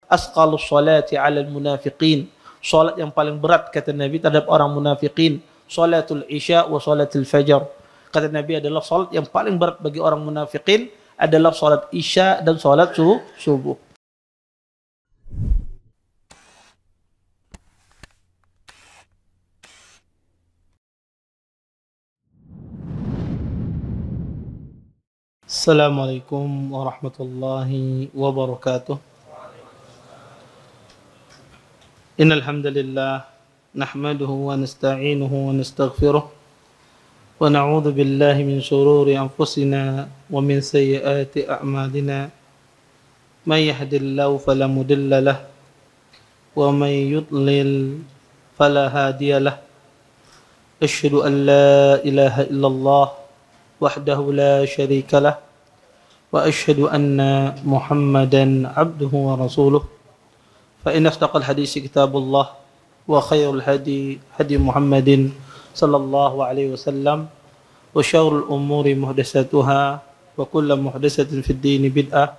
asqalus salati 'alal munafiqin. Salat yang paling berat kata Nabi terhadap orang munafikin, salatul isya wa salatul fajar. Kata Nabi adalah salat yang paling berat bagi orang munafikin adalah salat isya dan salat subuh. Assalamualaikum warahmatullahi wabarakatuh. Innal hamdalillah nahmaduhu wa nasta'inuhu wa nastaghfiruh wa na'udzu billahi min shururi anfusina wa min sayyiati a'malina. May yahdihillahu fala mudilla lahu wa may yudlil fala hadiya lahu. Asyhadu an la ilaha illallah wahdahu la syarika lah wa asyhadu anna Muhammadan abduhu wa rasuluh. Fa inna asdaqal hadisi kitabullah wa khairul hadi hadi Muhammadin sallallahu alaihi wasallam wa syarrul umuri muhdatsatuha wa kullu muhdatsatin fid din bid'ah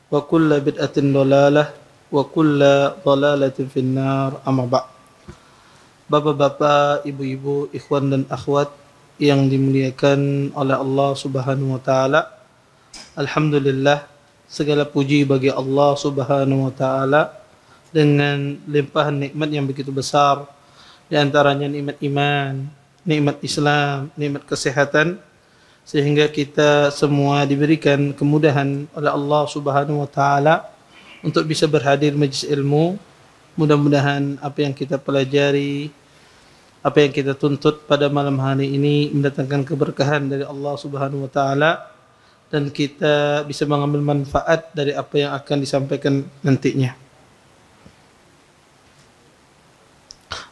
wa kullu bid'atin dhalalah wa kullu dhalalatin fin nar. Amma ba'd. Bapak-bapak, ibu-ibu, ikhwan dan akhwat yang dimuliakan oleh Allah Subhanahu wa taala. Alhamdulillah, segala puji bagi Allah Subhanahu wa taala dengan limpahan nikmat yang begitu besar, di antaranya nikmat iman, nikmat Islam, nikmat kesehatan, sehingga kita semua diberikan kemudahan oleh Allah Subhanahu wa taala untuk bisa berhadir majlis ilmu. Mudah-mudahan apa yang kita pelajari, apa yang kita tuntut pada malam hari ini mendatangkan keberkahan dari Allah Subhanahu wa taala dan kita bisa mengambil manfaat dari apa yang akan disampaikan nantinya.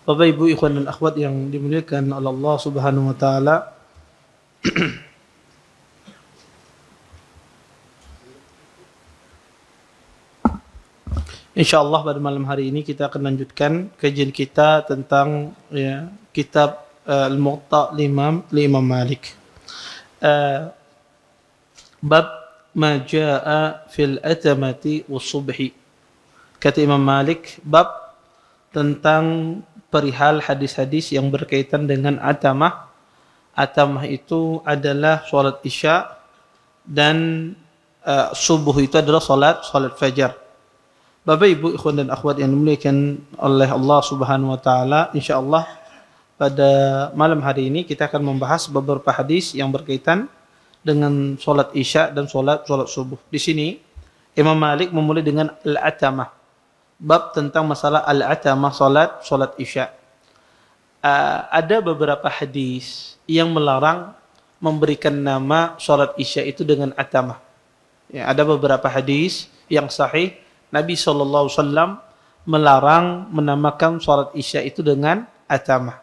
Bapak, Ibu, ikhwan dan akhwat yang dimuliakan oleh Allah Subhanahu wa taala. InsyaAllah pada malam hari ini kita akan lanjutkan kajian kita tentang kitab Al-Muwatta Imam Malik. Bab ma jaa fil atamati was-subhi. Kata Imam Malik, bab tentang perihal hadis-hadis yang berkaitan dengan atamah. Atamah itu adalah salat isya dan subuh itu adalah salat fajar. Bapak, Ibu, ikhwan dan akhwat yang dimuliakan oleh Allah Subhanahu wa taala, insyaallah pada malam hari ini kita akan membahas beberapa hadis yang berkaitan dengan salat isya dan salat subuh. Di sini Imam Malik memulai dengan al-atamah. Bab tentang masalah al-atamah, salat isya. Ada beberapa hadis yang melarang memberikan nama salat isya itu dengan atamah. Ya, ada beberapa hadis yang sahih Nabi SAW melarang menamakan salat isya itu dengan atamah.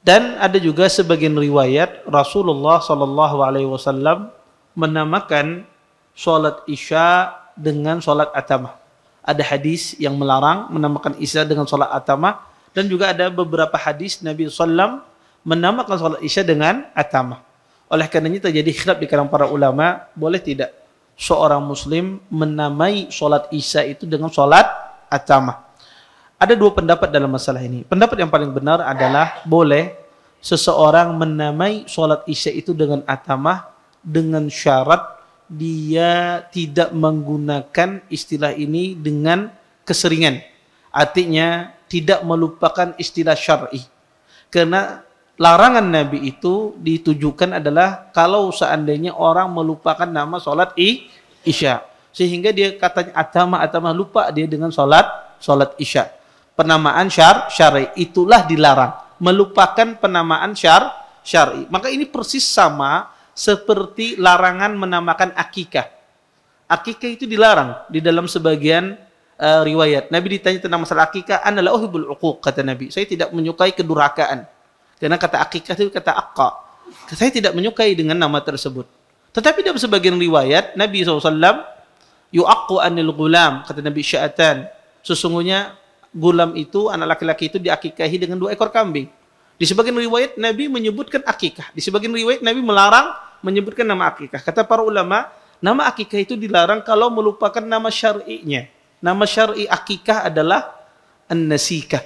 Dan ada juga sebagian riwayat Rasulullah SAW menamakan salat isya dengan salat atamah. Ada hadis yang melarang menamakan isya dengan salat atamah, dan juga ada beberapa hadis Nabi SAW menamakan salat isya dengan atamah. Oleh karenanya terjadi khilaf di kalangan para ulama, boleh tidak seorang muslim menamai salat isya itu dengan salat atamah. Ada dua pendapat dalam masalah ini. Pendapat yang paling benar adalah boleh seseorang menamai salat isya itu dengan atamah dengan syarat dia tidak menggunakan istilah ini dengan keseringan. Artinya tidak melupakan istilah syar'i. Karena larangan Nabi itu ditujukan adalah kalau seandainya orang melupakan nama salat isya, sehingga dia katanya atamah lupa dia dengan salat isya. Penamaan syar'i itulah dilarang, melupakan penamaan syar'i. Maka ini persis sama seperti larangan menamakan akikah. Akikah itu dilarang di dalam sebagian riwayat. Nabi ditanya tentang masalah akikah, ana la uhibbul uquq, kata Nabi, saya tidak menyukai kedurhakaan. Karena kata akikah itu kata akka. Saya tidak menyukai dengan nama tersebut. Tetapi dalam sebagian riwayat Nabi SAW yu'aqqu anil gulam, kata Nabi sya'atan, sesungguhnya gulam itu, anak laki-laki itu diakikahi dengan 2 ekor kambing. Di sebagian riwayat Nabi menyebutkan akikah, di sebagian riwayat Nabi melarang menyebutkan nama akikah. Kata para ulama, nama akikah itu dilarang kalau melupakan nama syar'inya. Nama syar'i akikah adalah an-nasikah.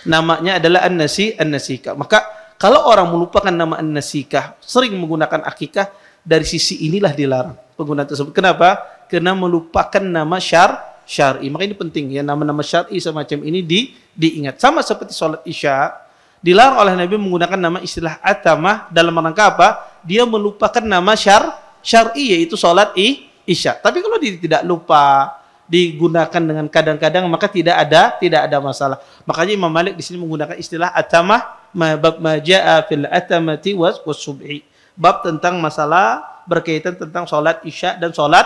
Namanya adalah an-nasikah. Maka kalau orang melupakan nama an-nasikah, sering menggunakan akikah, dari sisi inilah dilarang penggunaan tersebut. Kenapa? Karena melupakan nama syar'i. Maka ini penting ya, nama-nama syar'i semacam ini diingat. Sama seperti sholat isya, dilarang oleh Nabi menggunakan nama istilah atamah dalam rangka apa? Dia melupakan nama syar'i, yaitu sholat isya. Tapi kalau dia tidak lupa, digunakan dengan kadang-kadang, maka tidak ada masalah. Makanya Imam Malik di sini menggunakan istilah atamah, bab ma jaa fil atamati was subhi. Bab tentang masalah berkaitan tentang sholat isya dan sholat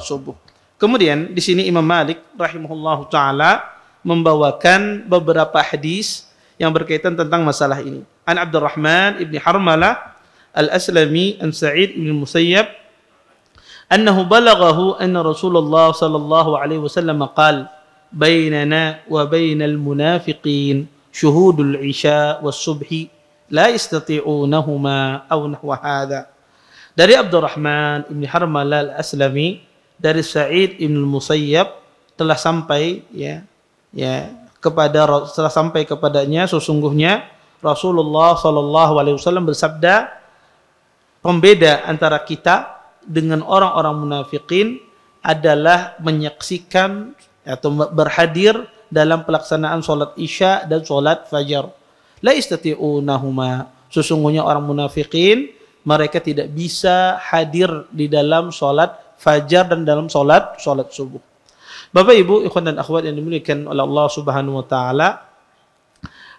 subuh. Kemudian di sini Imam Malik rahimahullahu taala membawakan beberapa hadis yang berkaitan tentang masalah ini. An Abdurrahman ibni Harmalah al-Aslami an Sa'id ibn Musayyab annahu balaghahu anna Rasulullah sallallahu alaihi wasallam qala bainana wa bainal munafiqin syuhudul isya was subhi la yastati'unahuma aw nahwa hadha. Dari Abdurrahman ibn Harmalah al-Aslami dari Sa'id ibn Musayyab telah sampai telah sampai kepadanya sesungguhnya Rasulullah sallallahu alaihi wasallam bersabda, pembeda antara kita dengan orang-orang munafikin adalah menyaksikan atau berhadir dalam pelaksanaan sholat isya dan sholat fajar. La istati'unahuma, sesungguhnya orang munafikin mereka tidak bisa hadir di dalam sholat fajar dan dalam sholat subuh. Bapak Ibu, ikhwan dan akhwat yang dimuliakan oleh Allah Subhanahu wa taala,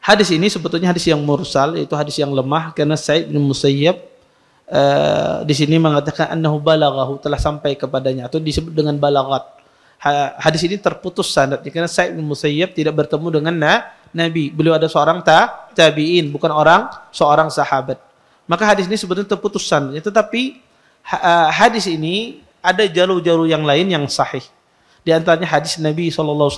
hadis ini sebetulnya hadis yang mursal, yaitu hadis yang lemah, karena Sa'id bin Musayyab di sini mengatakan annahu balaghahu, telah sampai kepadanya, atau disebut dengan balagat. Hadis ini terputus sanadnya karena Sa'id bin Musayyab tidak bertemu dengan Nabi. Beliau ada seorang tabi'in, bukan seorang sahabat. Maka hadis ini sebetulnya terputus sanadnya, tetapi hadis ini ada jalur-jalur yang lain yang sahih. Di antaranya hadis Nabi SAW,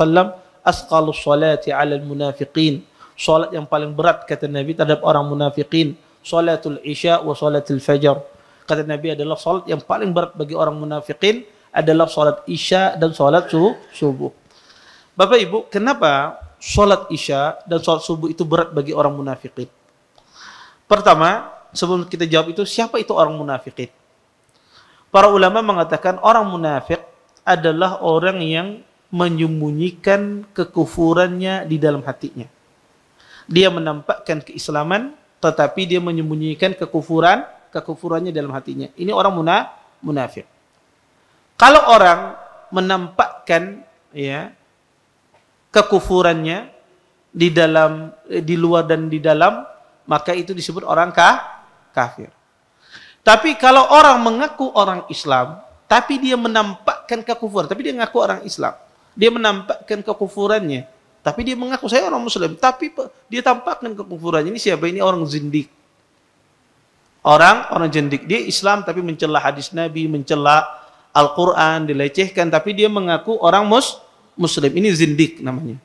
asqalus salati 'alal munafiqin, salat yang paling berat kata Nabi terhadap orang munafikin, salatul isya wa salatul fajar. Kata Nabi adalah salat yang paling berat bagi orang munafikin adalah salat isya dan salat subuh. Bapak Ibu, kenapa salat isya dan salat subuh itu berat bagi orang munafikin? Pertama, sebelum kita jawab itu, siapa itu orang munafikin? Para ulama mengatakan orang munafik adalah orang yang menyembunyikan kekufurannya di dalam hatinya. Dia menampakkan keislaman, tetapi dia menyembunyikan kekufurannya dalam hatinya. Ini orang munafik. Kalau orang menampakkan kekufurannya di luar dan di dalam, maka itu disebut orang kafir. Tapi kalau orang mengaku orang Islam, tapi dia menampakkan kekufuran, tapi dia mengaku orang Islam, dia menampakkan kekufurannya, tapi dia mengaku saya orang Muslim, tapi dia tampakkan kekufurannya. Ini siapa? Ini orang zindik. Orang zindik. Dia Islam tapi mencela hadis Nabi, mencela Al-Quran, dilecehkan, tapi dia mengaku orang Muslim. Ini zindik namanya.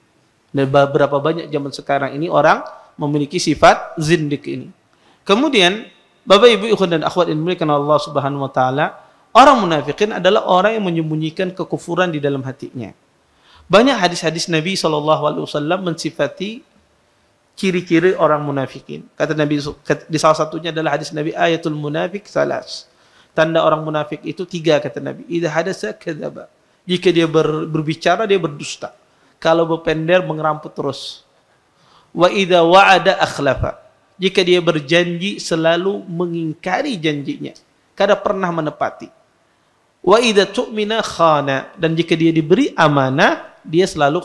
Dan beberapa banyak zaman sekarang ini orang memiliki sifat zindik ini. Kemudian Bapak Ibu ikhwan dan akhwat yang dimuliakan Allah Subhanahu wa taala, orang munafikin adalah orang yang menyembunyikan kekufuran di dalam hatinya. Banyak hadis-hadis Nabi SAW mensifati ciri-ciri orang munafikin. Kata Nabi, di salah satunya adalah hadis Nabi, ayatul munafik salas. Tanda orang munafik itu 3 kata Nabi. Idza hadasa kadzaba. Jika dia berbicara dia berdusta. Kalau berpender mengeramput terus. Wa idza wa'ada akhlafa. Jika dia berjanji selalu mengingkari janjinya. Kada pernah menepati. Wa idza tu'mina khana, dan jika dia diberi amanah dia selalu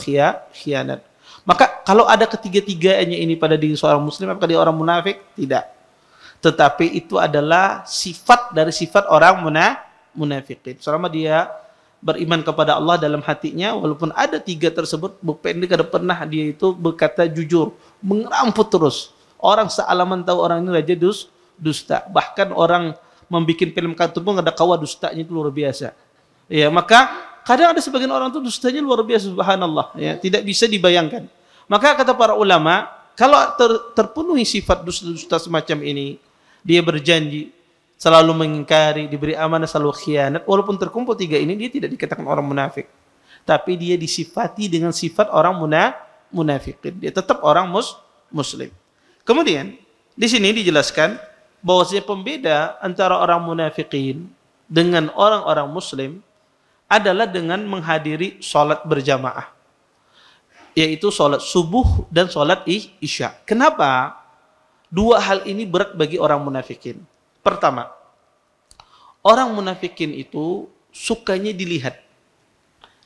khianat. Maka kalau ada ketiga-tiganya ini pada diri seorang muslim, apakah dia orang munafik? Tidak. Tetapi itu adalah sifat dari sifat orang munafikin. Selama dia beriman kepada Allah dalam hatinya, walaupun ada 3 tersebut, bukan kada pernah dia itu berkata jujur, mengeramput terus. Orang sealaman tahu orang ini raja dusta. Bahkan orang membuat film kartun pun ada kawa dustanya itu luar biasa. Ya, maka kadang ada sebagian orang itu dustanya luar biasa, subhanallah, ya, tidak bisa dibayangkan. Maka kata para ulama, kalau terpenuhi sifat dusta semacam ini, dia berjanji, selalu mengingkari, diberi amanah, selalu khianat, walaupun terkumpul 3 ini, dia tidak dikatakan orang munafik. tapi dia disifati dengan sifat orang munafikin. Dia tetap orang muslim. Kemudian di sini dijelaskan bahwasanya pembeda antara orang munafikin dengan orang-orang muslim adalah dengan menghadiri sholat berjamaah, yaitu sholat subuh dan sholat isya. Kenapa? Dua hal ini berat bagi orang munafikin. Pertama, orang munafikin itu sukanya dilihat.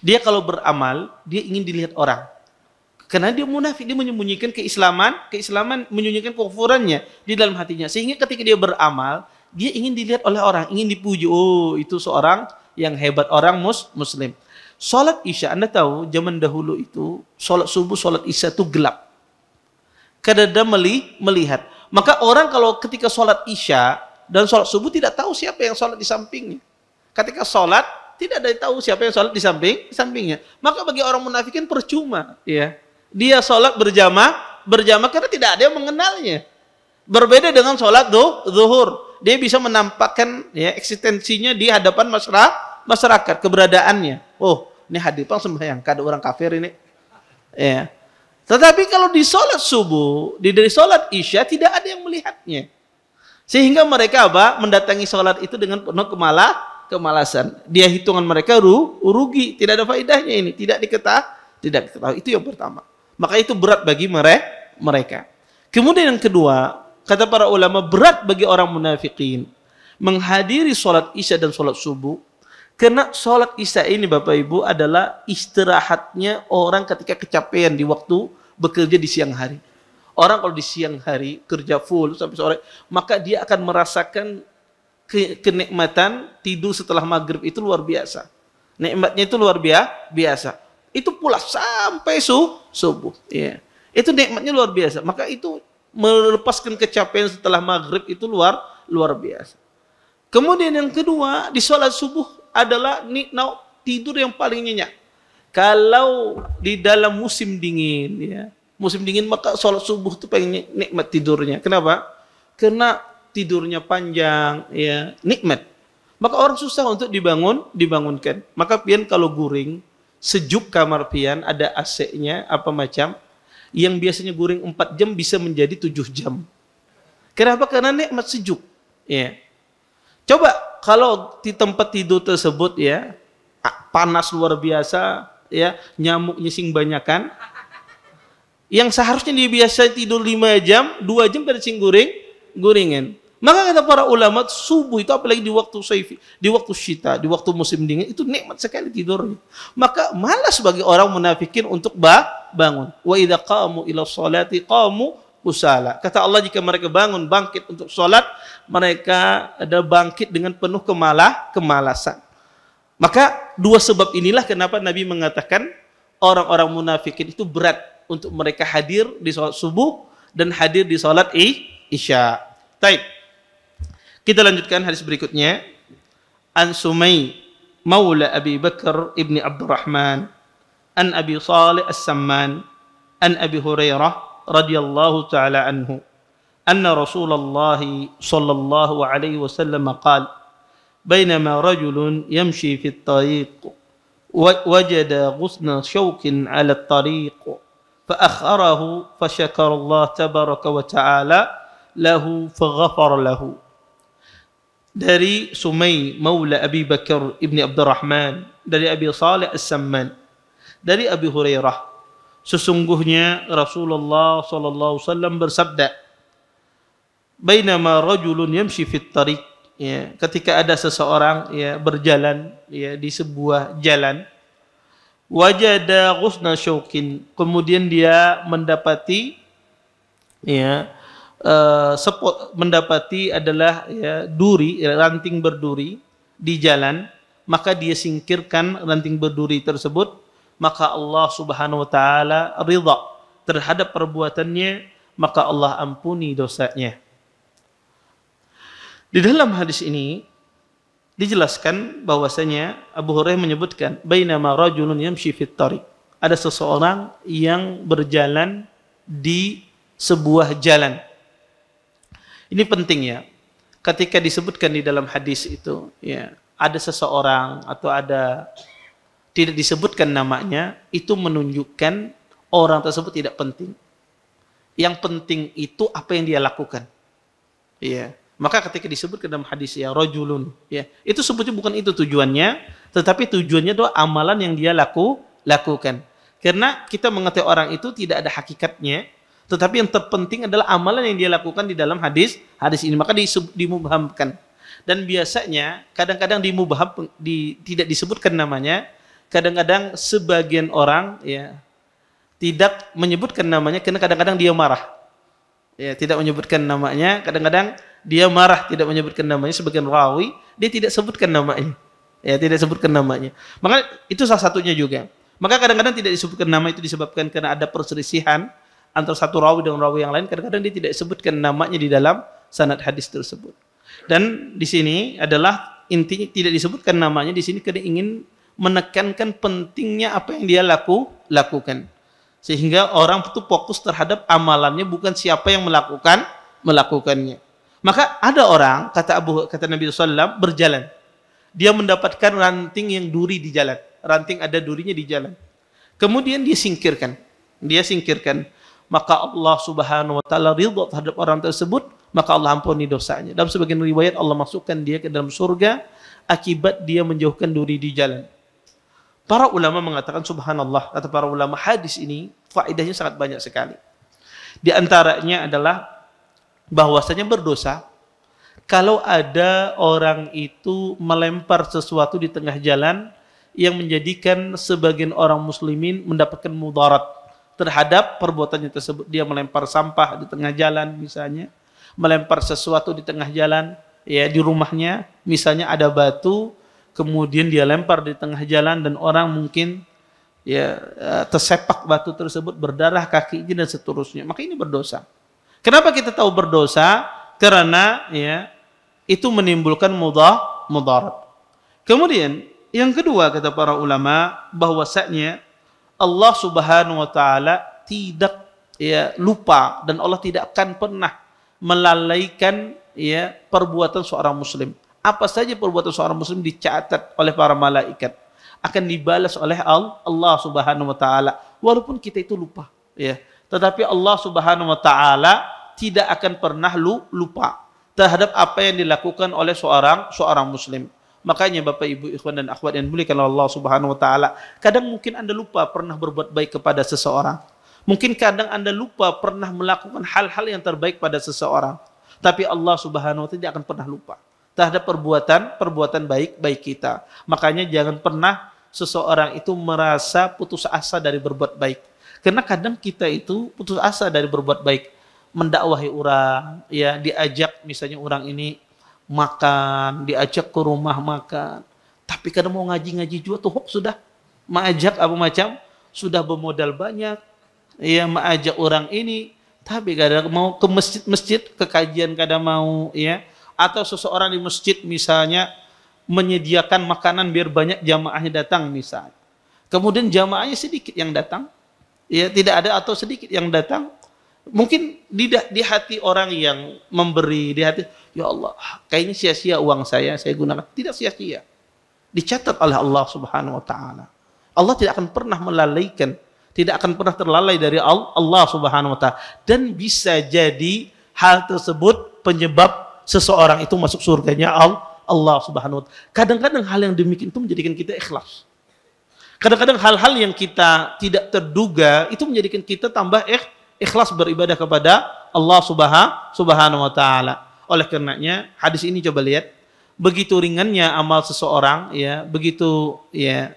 Dia kalau beramal, dia ingin dilihat orang. Karena dia munafik, dia menyembunyikan keislaman menyembunyikan kekufurannya di dalam hatinya. Sehingga ketika dia beramal, dia ingin dilihat oleh orang, ingin dipuji. Oh, itu seorang yang hebat, orang muslim. Salat isya, Anda tahu zaman dahulu itu salat subuh, salat isya itu gelap. Kadada melihat. Maka orang kalau ketika salat isya dan salat subuh tidak tahu siapa yang salat di sampingnya. Ketika salat tidak ada yang tahu siapa yang salat di sampingnya. Maka bagi orang munafikin percuma, ya. Dia salat berjamaah karena tidak ada yang mengenalnya. Berbeda dengan salat zuhur. Dia bisa menampakkan ya eksistensinya di hadapan masyarakat, keberadaannya. Oh, ini hadir Bang sembahyang, ada orang kafir ini. Ya. Tetapi kalau di salat subuh, dari salat isya tidak ada yang melihatnya. Sehingga mereka mendatangi salat itu dengan penuh kemalasan. Dia hitungan mereka rugi, tidak ada faedahnya ini, tidak diketahui. Itu yang pertama. Maka itu berat bagi mereka. Kemudian yang kedua, kata para ulama, berat bagi orang munafikin menghadiri salat isya dan salat subuh. Karena salat isya ini Bapak Ibu adalah istirahatnya orang ketika kecapean di waktu bekerja di siang hari. Orang kalau di siang hari kerja full sampai sore, maka dia akan merasakan kenikmatan tidur setelah maghrib itu luar biasa. Nikmatnya itu luar biasa. Itu pula sampai subuh. Ya. Itu nikmatnya luar biasa. Maka itu melepaskan kecapean setelah maghrib itu luar biasa. Kemudian yang kedua, di sholat subuh adalah tidur yang paling nyenyak. Kalau di dalam musim dingin, ya, maka sholat subuh itu paling nikmat tidurnya. Kenapa? Karena tidurnya panjang, ya, nikmat. Maka orang susah untuk dibangunkan. Maka pian kalau guring, sejuk kamar pian, ada AC-nya, apa macam, yang biasanya guring 4 jam bisa menjadi 7 jam. Kenapa? Karena nikmat sejuk. Ya. Coba kalau di tempat tidur tersebut ya panas luar biasa, ya nyamuknya sing banyakan. Yang seharusnya dia biasa tidur 5 jam, 2 jam pada sing guringan. Maka kata para ulama, subuh itu apalagi di waktu saifi, di waktu syita, di waktu musim dingin itu nikmat sekali tidurnya. Maka malas bagi orang munafikin untuk bangun. Wa idza qamu ila sholati qamu kusala. Kata Allah, jika mereka bangkit untuk sholat, mereka ada bangkit dengan penuh kemalasan. Maka dua sebab inilah kenapa Nabi mengatakan orang-orang munafikin itu berat untuk mereka hadir di sholat subuh dan hadir di sholat isya. Baik. Kita lanjutkan hadis berikutnya. An Sumay maula Abi Bakar ibni Abdurrahman an Abi Salih As-Samman an Abi Hurairah radhiyallahu ta'ala anhu anna Rasulullah sallallahu alaihi wasallam qala bainama rajulun yamshi fi at-tariq wajada ghusna shawkin 'ala at-tariq fa akharahu fa syakara Allah tabaraka wa ta'ala lahu fa ghafara lahu. Dari Sumay maula Abi Bakar ibni Abdurrahman, dari Abi Salih As-Samman, dari Abi Hurairah, sesungguhnya Rasulullah sallallahu alaihi wasallam bersabda, bainama rajulun yamshi fit tariq, ya, ketika ada seseorang ya berjalan ya di sebuah jalan, wajada ghusna syaukin, kemudian dia mendapati ya mendapati adalah ya, duri, ranting berduri di jalan, maka dia singkirkan ranting berduri tersebut, maka Allah Subhanahu wa taala ridha terhadap perbuatannya, maka Allah ampuni dosanya. Di dalam hadis ini dijelaskan bahwasanya Abu Hurairah menyebutkan bainama rajulun yamshi fit tariq, ada seseorang yang berjalan di sebuah jalan. Ini penting ya. Ketika disebutkan di dalam hadis itu, ya, ada seseorang atau ada tidak disebutkan namanya, itu menunjukkan orang tersebut tidak penting. Yang penting itu apa yang dia lakukan. Ya. Maka ketika disebutkan dalam hadis ya rajulun, ya, itu sebetulnya bukan itu tujuannya, tetapi tujuannya adalah amalan yang dia lakukan. Karena kita mengetahui orang itu tidak ada hakikatnya, tetapi yang terpenting adalah amalan yang dia lakukan di dalam hadis ini. Maka dimubhamkan. Dan biasanya kadang-kadang tidak disebutkan namanya, kadang-kadang sebagian orang ya tidak menyebutkan namanya karena kadang-kadang dia marah. Ya, tidak menyebutkan namanya, kadang-kadang dia marah tidak menyebutkan namanya, sebagian rawi dia tidak sebutkan namanya. Ya, tidak sebutkan namanya. Maka itu salah satunya juga. Maka kadang-kadang tidak disebutkan nama itu disebabkan karena ada perselisihan antara satu rawi dengan rawi yang lain, kadang-kadang dia tidak sebutkan namanya di dalam sanad hadis tersebut. Dan di sini adalah intinya tidak disebutkan namanya di sini karena ingin menekankan pentingnya apa yang dia lakukan. Sehingga orang itu fokus terhadap amalannya, bukan siapa yang melakukannya. Maka ada orang, kata Nabi SAW, berjalan. Dia mendapatkan ranting yang duri di jalan. Ranting ada durinya di jalan. Kemudian dia singkirkan. Maka Allah Subhanahu wa taala ridha terhadap orang tersebut, maka Allah ampuni dosanya. Dalam sebagian riwayat Allah masukkan dia ke dalam surga akibat dia menjauhkan duri di jalan. Para ulama mengatakan subhanallah, kata para ulama, hadis ini faedahnya sangat banyak sekali. Di antaranya adalah bahwasanya berdosa kalau ada orang itu melempar sesuatu di tengah jalan yang menjadikan sebagian orang muslimin mendapatkan mudarat terhadap perbuatannya tersebut. Dia melempar sampah di tengah jalan misalnya, melempar sesuatu di tengah jalan, ya di rumahnya misalnya ada batu, kemudian dia lempar di tengah jalan dan orang mungkin ya tersepak batu tersebut, berdarah kakinya dan seterusnya. Maka ini berdosa. Kenapa kita tahu berdosa? Karena ya itu menimbulkan mudarat. Kemudian yang kedua kata para ulama bahwasanya Allah Subhanahu wa taala tidak ya lupa dan Allah tidak akan pernah melalaikan ya perbuatan seorang muslim. Apa saja perbuatan seorang muslim dicatat oleh para malaikat, akan dibalas oleh Allah Subhanahu wa taala walaupun kita itu lupa ya. Tetapi Allah Subhanahu wa taala tidak akan pernah lupa terhadap apa yang dilakukan oleh seorang muslim. Makanya Bapak Ibu ikhwan dan akhwat yang dimuliakan Allah Subhanahu wa taala, kadang mungkin Anda lupa pernah berbuat baik kepada seseorang. Mungkin kadang Anda lupa pernah melakukan hal-hal yang terbaik pada seseorang. Tapi Allah Subhanahu wa taala tidak akan pernah lupa terhadap perbuatan baik kita. Makanya jangan pernah seseorang itu merasa putus asa dari berbuat baik. Karena kadang kita itu putus asa dari berbuat baik, mendakwahi orang, ya diajak misalnya orang ini makan, diajak ke rumah makan, tapi kadang mau ngaji juga tuh sudah mengajak apa macam, sudah bermodal banyak, ya mengajak orang ini, tapi kadang mau ke masjid ke kajian kadang mau, ya, atau seseorang di masjid misalnya menyediakan makanan biar banyak jamaahnya datang misalnya, kemudian jamaahnya sedikit yang datang, ya tidak ada atau sedikit yang datang. Mungkin di hati orang yang memberi, di hati, ya Allah, kayaknya sia-sia uang saya gunakan. Tidak sia-sia. Dicatat oleh Allah Subhanahu wa taala. Allah tidak akan pernah melalaikan, tidak akan pernah terlalai dari Allah Subhanahu wa taala. Dan bisa jadi hal tersebut penyebab seseorang itu masuk surganya Allah Subhanahu wa taala. Kadang-kadang hal yang demikian itu menjadikan kita ikhlas. Kadang-kadang hal-hal yang kita tidak terduga itu menjadikan kita tambah ikhlas beribadah kepada Allah Subhanahu wa taala. Oleh karenanya hadis ini coba lihat, begitu ringannya amal seseorang, ya, begitu ya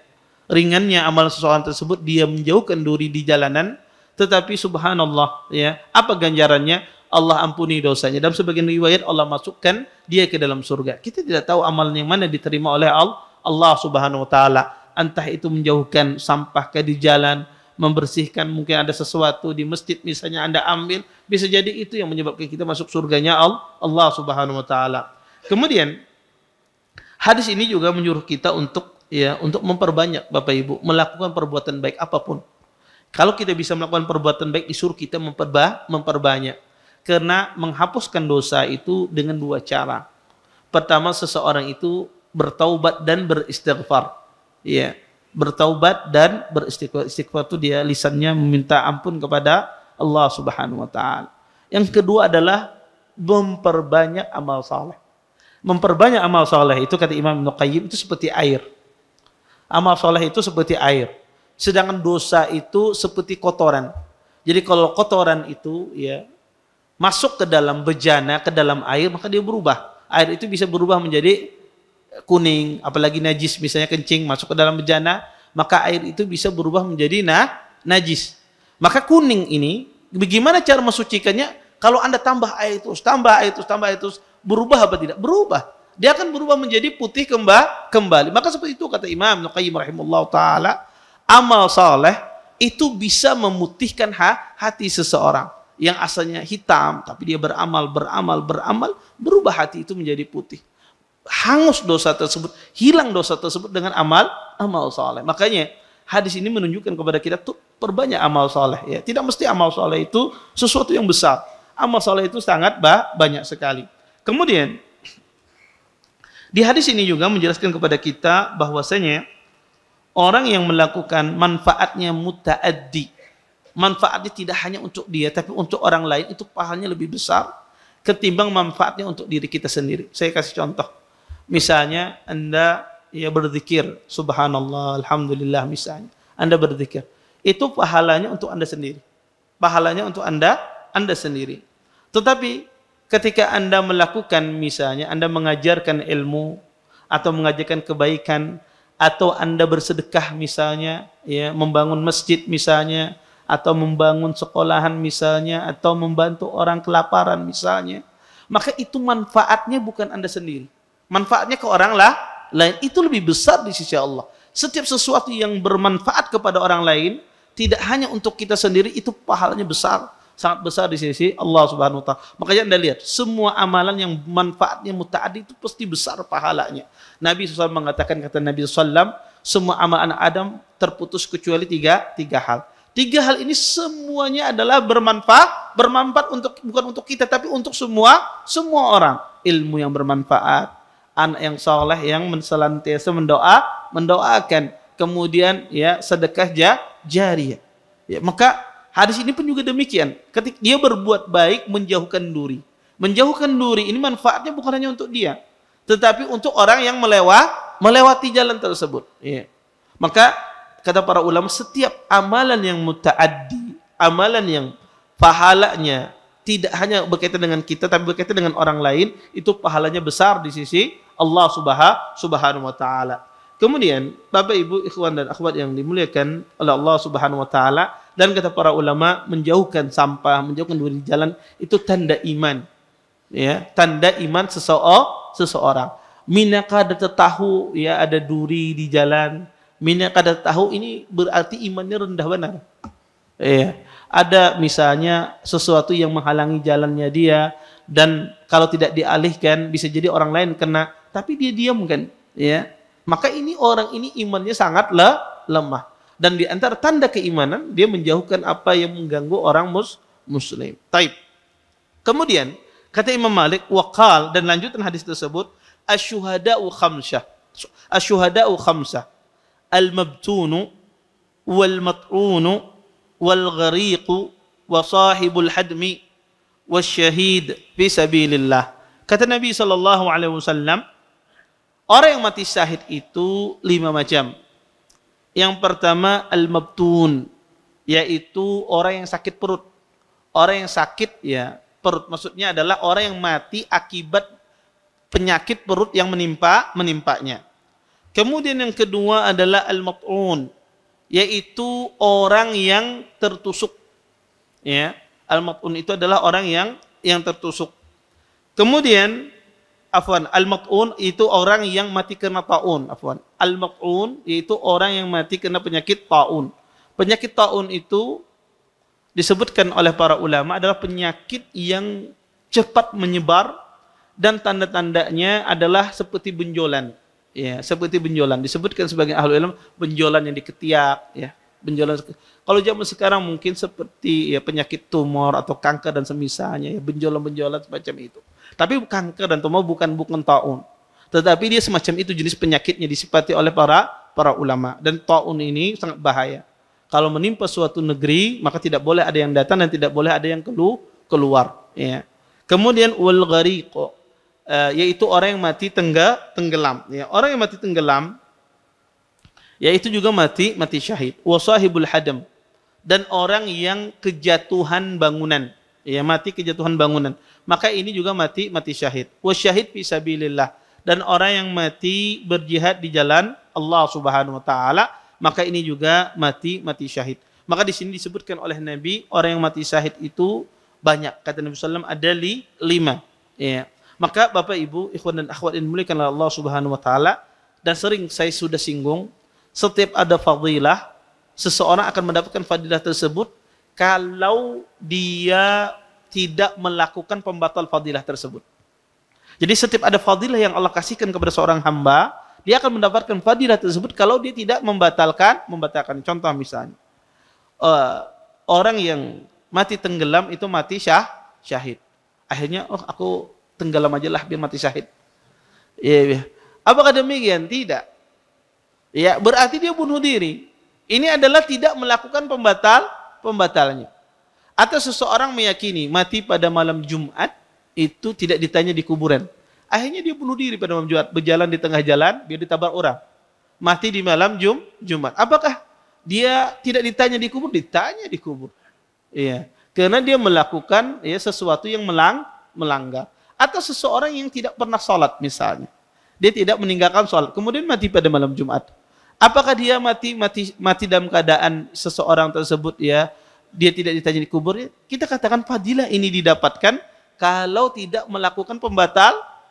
ringannya amal seseorang tersebut, dia menjauhkan duri di jalanan, tetapi subhanallah, ya, apa ganjarannya? Allah ampuni dosanya. Dalam sebagian riwayat Allah masukkan dia ke dalam surga. Kita tidak tahu amal yang mana diterima oleh Allah Subhanahu wa taala. Entah itu menjauhkan sampah di jalan, membersihkan mungkin ada sesuatu di masjid misalnya Anda ambil, bisa jadi itu yang menyebabkan kita masuk surganya Allah Subhanahu wa taala. Kemudian hadis ini juga menyuruh kita untuk memperbanyak Bapak Ibu melakukan perbuatan baik apapun. Kalau kita bisa melakukan perbuatan baik, disuruh kita memperbanyak. Karena menghapuskan dosa itu dengan dua cara. Pertama, seseorang itu bertaubat dan beristighfar. Ya. bertaubat dan beristighfar. Istighfar itu dia lisannya meminta ampun kepada Allah Subhanahu wa taala. Yang kedua adalah memperbanyak amal saleh. Memperbanyak amal saleh itu kata Imam Ibnu Qayyim itu seperti air. Amal saleh itu seperti air. Sedangkan dosa itu seperti kotoran. Jadi kalau kotoran itu ya masuk ke dalam bejana, ke dalam air, maka dia berubah. Air itu bisa berubah menjadi kuning, apalagi najis, misalnya kencing masuk ke dalam bejana, maka air itu bisa berubah menjadi najis. Maka kuning ini, bagaimana cara mensucikannya? Kalau Anda tambah air terus, tambah air terus, tambah air terus, berubah apa tidak? Berubah. Dia akan berubah menjadi putih kembali. Maka seperti itu kata Imam Ibnu Qayyim rahimahullah ta'ala, amal saleh itu bisa memutihkan hati seseorang. Yang asalnya hitam, tapi dia beramal, berubah hati itu menjadi putih. Hangus dosa tersebut, hilang dosa tersebut dengan amal saleh. Makanya hadis ini menunjukkan kepada kita tuh perbanyak amal saleh. Ya, tidak mesti amal saleh itu sesuatu yang besar. Amal saleh itu sangat banyak sekali. Kemudian di hadis ini juga menjelaskan kepada kita bahwasanya orang yang melakukan manfaatnya muta'addi, manfaatnya tidak hanya untuk dia tapi untuk orang lain, itu pahalanya lebih besar ketimbang manfaatnya untuk diri kita sendiri. Saya kasih contoh. Misalnya Anda ya berzikir, subhanallah, alhamdulillah misalnya. Anda berzikir. Itu pahalanya untuk Anda sendiri. Pahalanya untuk Anda sendiri. Tetapi ketika Anda melakukan misalnya, Anda mengajarkan ilmu atau mengajarkan kebaikan, atau Anda bersedekah misalnya, ya, membangun masjid misalnya, atau membangun sekolahan misalnya, atau membantu orang kelaparan misalnya, maka itu manfaatnya bukan Anda sendiri. Manfaatnya ke orang lain, itu lebih besar di sisi Allah. Setiap sesuatu yang bermanfaat kepada orang lain, tidak hanya untuk kita sendiri, itu pahalanya besar, sangat besar di sisi Allah Subhanahu wa taala. Makanya Anda lihat, semua amalan yang manfaatnya muta'addi itu pasti besar pahalanya. Nabi SAW mengatakan, kata Nabi SAW, semua amal anak Adam terputus kecuali tiga hal. Tiga hal ini semuanya adalah bermanfaat untuk, bukan untuk kita tapi untuk semua orang. Ilmu yang bermanfaat, anak yang saleh yang senantiasa mendoakan, kemudian ya sedekah jariyah. Ya, maka hadis ini pun juga demikian. Ketika dia berbuat baik, menjauhkan duri. Menjauhkan duri ini manfaatnya bukan hanya untuk dia, tetapi untuk orang yang melewati jalan tersebut. Ya. Maka kata para ulama, setiap amalan yang muta'addi, amalan yang pahalanya tidak hanya berkaitan dengan kita tapi berkaitan dengan orang lain, itu pahalanya besar di sisi Allah Subhanahu wa taala. Kemudian Bapak Ibu ikhwan dan akhwat yang dimuliakan oleh Allah Subhanahu wa taala, dan kata para ulama, menjauhkan sampah, menjauhkan duri jalan itu tanda iman. Ya, tanda iman seseorang. Minaka ada tahu ya ada duri di jalan, minaka ada tahu, ini berarti imannya rendah benar. Ya, ada misalnya sesuatu yang menghalangi jalannya dia, dan kalau tidak dialihkan bisa jadi orang lain kena, tapi dia diam kan, ya. Maka ini orang ini imannya sangat lemah. Dan di antara tanda keimanan, dia menjauhkan apa yang mengganggu orang muslim. Taib. Kemudian kata Imam Malik, waqal, dan lanjutan hadis tersebut, asyuhada'u khamsah. Asyuhada'u khamsah. Al-mabtunu wal-mat'unu wal-ghariqu wa sahibul hadmi wasyahid fi sabilillah. Kata Nabi SAW, orang yang mati syahid itu 5 macam. Yang pertama al-mabtun, yaitu orang yang sakit perut. Orang yang sakit ya perut, maksudnya adalah orang yang mati akibat penyakit perut yang menimpanya. Kemudian yang kedua adalah al-mat'un, yaitu orang yang tertusuk. Ya, al-mat'un itu adalah orang yang tertusuk. Kemudian al-mat'un itu orang yang mati kena taun. Al-mat'un yaitu orang yang mati kena penyakit taun. Penyakit taun itu disebutkan oleh para ulama adalah penyakit yang cepat menyebar dan tanda-tandanya adalah seperti benjolan. Ya, seperti benjolan. Disebutkan sebagai ahli ilmu benjolan yang di ketiak, ya. Benjolan. Kalau zaman sekarang mungkin seperti ya penyakit tumor atau kanker dan semisalnya, ya, benjolan-benjolan semacam itu. Tapi kanker dan tumor bukan taun. Tetapi dia semacam itu jenis penyakitnya disifati oleh para para ulama. Dan taun ini sangat bahaya. Kalau menimpa suatu negeri, maka tidak boleh ada yang datang dan tidak boleh ada yang keluar. Ya. Kemudian wal ghariq, yaitu orang yang mati tenggelam. Ya. Orang yang mati tenggelam, yaitu juga mati syahid. Wa sahibul hadam, dan orang yang kejatuhan bangunan. Ya, mati kejatuhan bangunan. Maka ini juga mati syahid. Wa syahid fi sabilillah, dan orang yang mati berjihad di jalan Allah Subhanahu wa taala, maka ini juga mati syahid. Maka di sini disebutkan oleh Nabi orang yang mati syahid itu banyak. Kata Nabi sallallahu alaihi wasallam ada 5. Ya. Maka Bapak Ibu, ikhwan dan akhwat yang dimuliakan oleh Allah Subhanahu wa taala, dan sering saya sudah singgung, setiap ada fadilah, seseorang akan mendapatkan fadilah tersebut kalau dia tidak melakukan pembatal fadilah tersebut. Jadi setiap ada fadilah yang Allah kasihkan kepada seorang hamba, dia akan mendapatkan fadilah tersebut kalau dia tidak membatalkan. Contoh misalnya, orang yang mati tenggelam itu mati syahid. Akhirnya, aku tenggelam aja lah biar mati syahid. Ya. Apakah demikian? Tidak. Ya, berarti dia bunuh diri. Ini adalah tidak melakukan pembatalnya. Atau seseorang meyakini mati pada malam Jumat itu tidak ditanya di kuburan. Akhirnya dia bunuh diri pada malam Jumat, berjalan di tengah jalan, dia ditabrak orang. Mati di malam Jumat. Apakah dia tidak ditanya di kubur? Ditanya di kubur. Iya, karena dia melakukan sesuatu yang melanggar. Atau seseorang yang tidak pernah sholat misalnya. Dia tidak meninggalkan sholat, kemudian mati pada malam Jumat. Apakah dia mati dalam keadaan seseorang tersebut dia tidak ditanya di kuburnya? Kita katakan fadilah ini didapatkan kalau tidak melakukan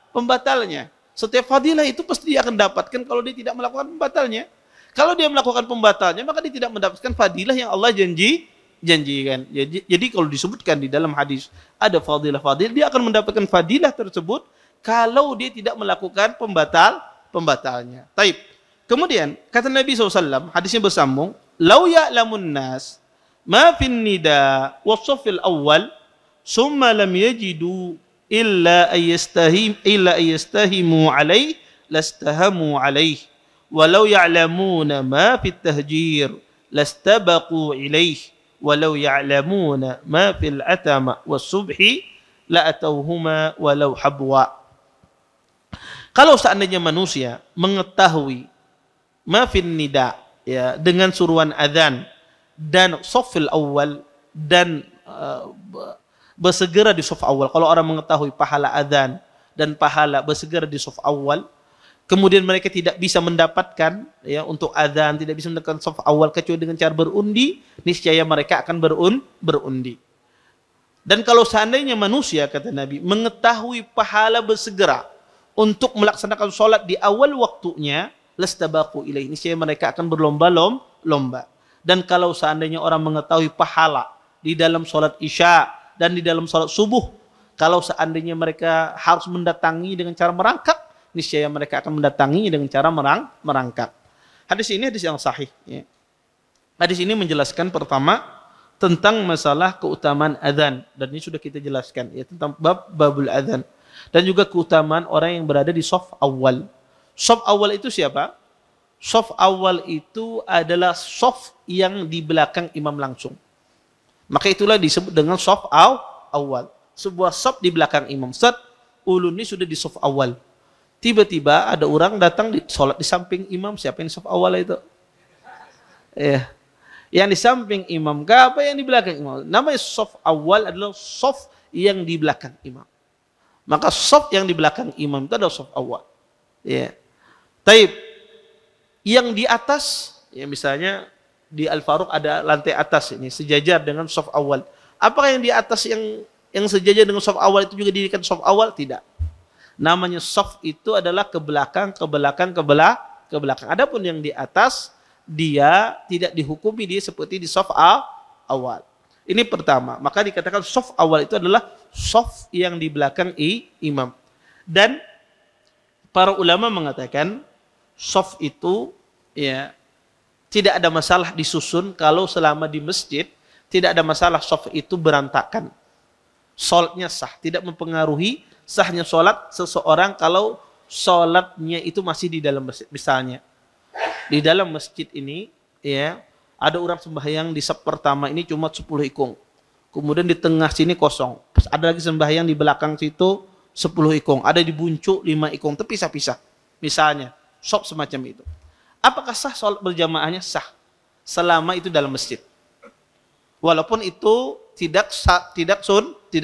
pembatalnya. Setiap fadilah itu pasti dia akan dapatkan kalau dia tidak melakukan pembatalnya. Kalau dia melakukan pembatalnya, maka dia tidak mendapatkan fadilah yang Allah janjikan. Jadi kalau disebutkan di dalam hadis ada fadilah, dia akan mendapatkan fadilah tersebut kalau dia tidak melakukan pembatalnya. Taib. Kemudian kata Nabi SAW, hadisnya bersambung, lau ya'lamun nas ma fin nida wa safil awal summa lam yajidu illa ayastahimu alaih lastahamu alaih walau ya'lamuna ma fit tahjir lastabaqu ilaih walau ya'lamuna ma fil atama was subhi la atauhuma walau habwa. Kalau seandainya manusia mengetahui ma fin nida, ya, dengan suruhan azan dan shafil awal, dan bersegera di shaf awal. Kalau orang mengetahui pahala azan dan pahala bersegera di shaf awal, kemudian mereka tidak bisa mendapatkan untuk azan, tidak bisa mendapatkan shaf awal kecuali dengan cara berundi, niscaya mereka akan berundi. Dan kalau seandainya manusia, kata Nabi, mengetahui pahala bersegera untuk melaksanakan sholat di awal waktunya, lastabaqu ilaih, niscaya mereka akan berlomba-lomba. Dan kalau seandainya orang mengetahui pahala di dalam sholat isya dan di dalam sholat subuh, kalau seandainya mereka harus mendatangi dengan cara merangkak, niscaya mereka akan mendatanginya dengan cara merangkak. Hadis ini hadis yang sahih. Ya. Hadis ini menjelaskan pertama tentang masalah keutamaan adzan, dan ini sudah kita jelaskan tentang babul adzan, dan juga keutamaan orang yang berada di shaf awal. Shaf awal itu siapa? Shaf awal itu adalah shaf yang di belakang imam langsung. Maka itulah disebut dengan shaf awal. Sebuah shaf di belakang imam. Ulun ini sudah di shaf awal. Tiba-tiba ada orang datang sholat di samping imam. Siapa yang di shaf awal itu? Yang di samping imam. Apa yang di belakang imam? Namanya shaf awal adalah shaf yang di belakang imam. Maka shaf yang di belakang imam itu adalah shaf awal. Taib. Yang di atas, misalnya di Al-Faruq ada lantai atas ini sejajar dengan shaf awal. Apakah yang di atas yang sejajar dengan shaf awal itu juga didirikan shaf awal? Tidak. Namanya shaf itu adalah ke belakang. Adapun yang di atas, dia tidak dihukumi dia seperti di shaf awal. Ini pertama. Maka dikatakan shaf awal itu adalah shaf yang di belakang imam. Dan para ulama mengatakan shaf itu tidak ada masalah disusun kalau selama di masjid tidak ada masalah shaf itu berantakan. Salatnya sah, tidak mempengaruhi sahnya salat seseorang kalau salatnya itu masih di dalam masjid. Misalnya Di dalam masjid ini, ya, ada orang sembahyang di saf pertama ini cuma 10 ikung. Kemudian di tengah sini kosong. Terus ada lagi sembahyang di belakang situ 10 ikung. Ada di buncuk 5 ikung, terpisah-pisah. Misalnya, saf semacam itu. Apakah sah sholat berjamaahnya? Sah. Selama itu dalam masjid. Walaupun itu tidak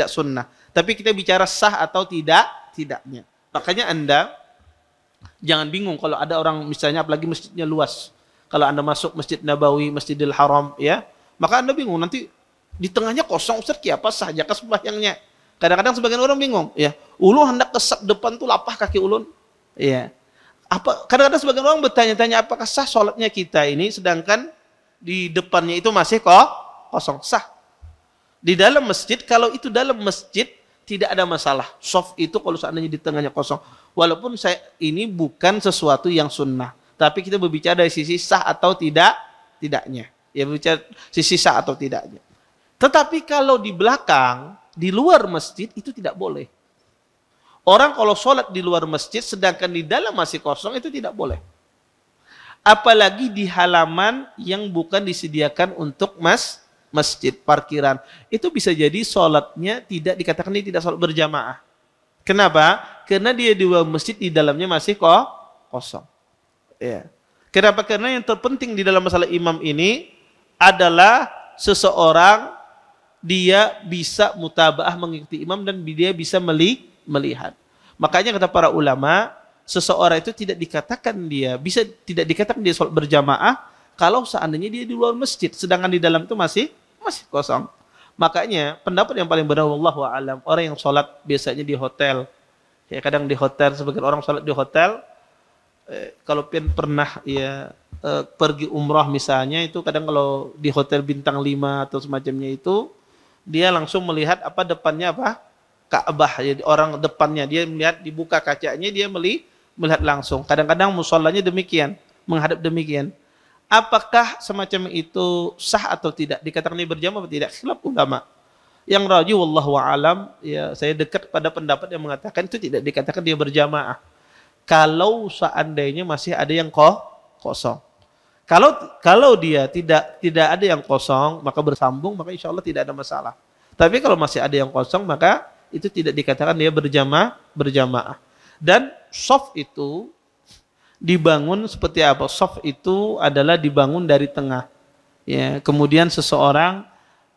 sunnah. Tapi kita bicara sah atau tidaknya. Makanya Anda jangan bingung kalau ada orang misalnya apalagi masjidnya luas. Kalau Anda masuk Masjid Nabawi, Masjidil Haram, ya, maka Anda bingung nanti di tengahnya kosong, Ustaz, apa sah jaka sembahyangnya? Kadang-kadang sebagian orang bingung, ya. Ulun hendak ke saf depan tuh lapah kaki ulun. Ya. Kadang-kadang sebagian orang bertanya-tanya apakah sah sholatnya kita ini sedangkan di depannya itu masih kosong. Sah. Di dalam masjid, kalau itu dalam masjid tidak ada masalah. Shaf itu kalau seandainya di tengahnya kosong. Walaupun ini bukan sesuatu yang sunnah. Tapi kita berbicara dari sisi sah atau tidaknya. Ya, berbicara sisi sah atau tidaknya. Tetapi kalau di belakang, di luar masjid itu tidak boleh. Orang kalau sholat di luar masjid sedangkan di dalam masih kosong itu tidak boleh. Apalagi di halaman yang bukan disediakan untuk masjid, parkiran. Itu bisa jadi sholatnya tidak dikatakan dia tidak sholat berjamaah. Kenapa? Karena dia di luar masjid, di dalamnya masih kosong. Ya. Kenapa? Karena yang terpenting di dalam masalah imam ini adalah seseorang dia bisa mutabaah mengikuti imam dan dia bisa melihat. Makanya kata para ulama, seseorang itu tidak dikatakan tidak dikatakan dia sholat berjamaah kalau seandainya dia di luar masjid, sedangkan di dalam itu masih kosong. Makanya pendapat yang paling benar wallahu a'lam, orang yang sholat biasanya di hotel. Ya, kadang di hotel, sebagian orang sholat di hotel. Kalau pernah ya pergi umrah misalnya, itu kadang kalau di hotel bintang 5 atau semacamnya itu, dia langsung melihat depannya Ka'bah. Jadi orang depannya dia melihat, dibuka kacanya dia melihat langsung. Kadang-kadang musholanya demikian, menghadap demikian. Apakah semacam itu sah atau tidak? Dikatakan ini berjamaah atau tidak? Khilaf ulama. Yang rajih wallahu a'lam, ya saya dekat pada pendapat yang mengatakan itu tidak dikatakan dia berjamaah. Kalau seandainya masih ada yang kosong. Kalau dia tidak ada yang kosong, maka bersambung, maka insya Allah tidak ada masalah. Tapi kalau masih ada yang kosong, maka itu tidak dikatakan dia berjamaah. Dan shaf itu dibangun seperti apa? Shaf itu adalah dibangun dari tengah. Ya, kemudian seseorang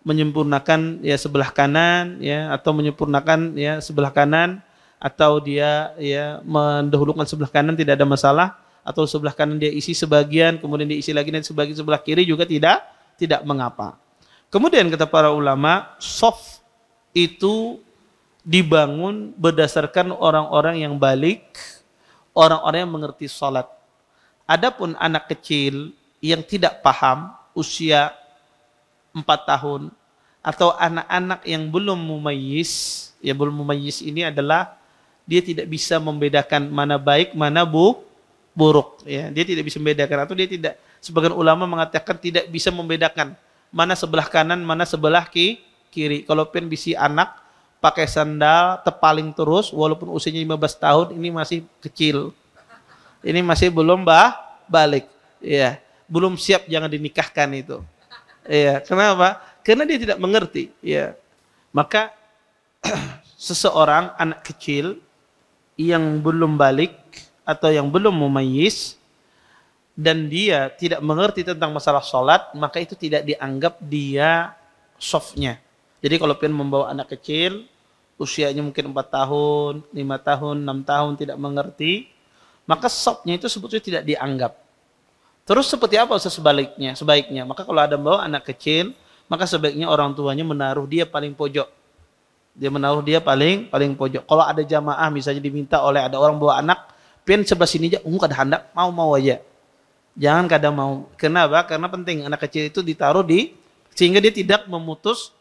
menyempurnakan ya sebelah kanan, ya, atau menyempurnakan ya sebelah kanan, atau dia ya mendahulukan sebelah kanan tidak ada masalah, atau sebelah kanan dia isi sebagian, kemudian diisi lagi dan sebagian sebelah kiri juga tidak mengapa. Kemudian kata para ulama, shaf itu dibangun berdasarkan orang-orang yang balik, orang-orang yang mengerti salat. Adapun anak kecil yang tidak paham, usia 4 tahun, atau anak-anak yang belum mumayyiz, ya belum mumayyiz ini adalah dia tidak bisa membedakan mana baik, mana buruk. Ya, dia tidak bisa membedakan, atau dia tidak, sebagian ulama mengatakan tidak bisa membedakan mana sebelah kanan, mana sebelah kiri. Kalau bisi anak pakai sandal tepaling terus, walaupun usianya 15 tahun, ini masih kecil. Ini masih belum balik. Ya, belum siap, jangan dinikahkan itu. Ya, kenapa? Karena dia tidak mengerti. Ya, maka seseorang anak kecil yang belum balik atau yang belum mumayyiz dan dia tidak mengerti tentang masalah sholat, maka itu tidak dianggap dia shafnya. Jadi kalau pengen membawa anak kecil usianya mungkin 4 tahun, 5 tahun, 6 tahun tidak mengerti, maka shafnya itu sebetulnya tidak dianggap. Terus seperti apa sebaiknya? Maka kalau ada membawa anak kecil, maka sebaiknya orang tuanya menaruh dia paling pojok. Dia menaruh dia paling pojok. Kalau ada jamaah misalnya diminta oleh ada orang bawa anak, pengen sebelah sini aja, kada hendak, mau aja. Jangan kada mau. Kenapa? Karena penting anak kecil itu ditaruh sehingga dia tidak memutus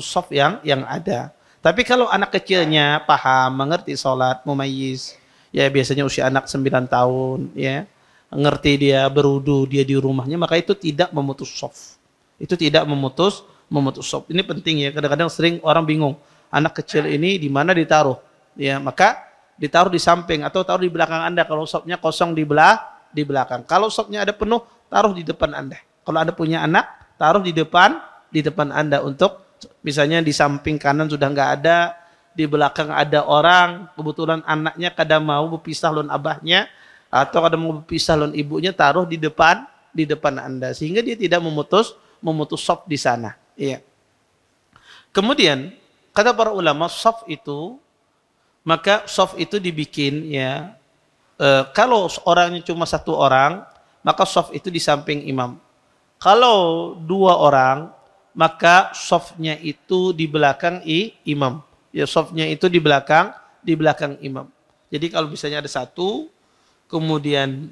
shaf yang ada. Tapi kalau anak kecilnya paham, mengerti sholat, mumayyiz, ya biasanya usia anak 9 tahun, ya, ngerti dia berudu, dia di rumahnya, maka itu tidak memutus shaf. Itu tidak memutus shaf. Ini penting ya. Kadang-kadang sering orang bingung. Anak kecil ini di mana ditaruh? Ya, maka ditaruh di samping atau taruh di belakang Anda kalau shafnya kosong di di belakang. Kalau safnya ada penuh, taruh di depan Anda. Kalau Anda punya anak, taruh di depan Anda untuk misalnya di samping kanan sudah nggak ada, di belakang ada orang, kebetulan anaknya kadang mau berpisah lawan abahnya atau kadang mau berpisah lawan ibunya, taruh di depan Anda sehingga dia tidak memutus saf di sana. Iya. Kemudian kata para ulama maka saf itu dibikin ya kalau orangnya cuma satu orang, maka saf itu di samping imam. Kalau dua orang, maka safnya itu di belakang imam. Ya, safnya itu di belakang imam. Jadi kalau misalnya ada satu, kemudian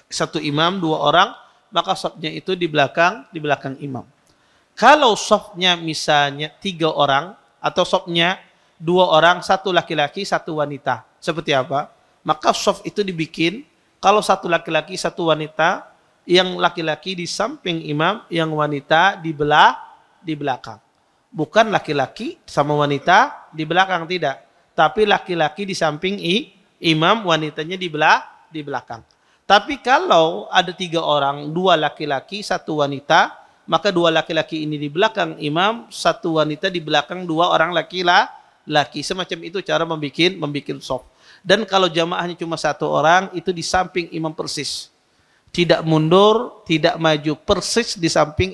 satu imam, dua orang, maka safnya itu di belakang imam. Kalau safnya misalnya 3 orang atau safnya 2 orang, satu laki-laki, satu wanita. Seperti apa? Maka saf itu dibikin kalau satu laki-laki, satu wanita, yang laki-laki di samping imam, yang wanita di belakang. Bukan laki-laki sama wanita di belakang, tidak. Tapi laki-laki di samping imam, wanitanya di belakang. Tapi kalau ada 3 orang, 2 laki-laki, 1 wanita, maka 2 laki-laki ini di belakang imam, 1 wanita di belakang 2 orang laki-laki. Semacam itu cara membikin shaf. Dan kalau jamaahnya cuma 1 orang, itu di samping imam persis. Tidak mundur, tidak maju, persis di samping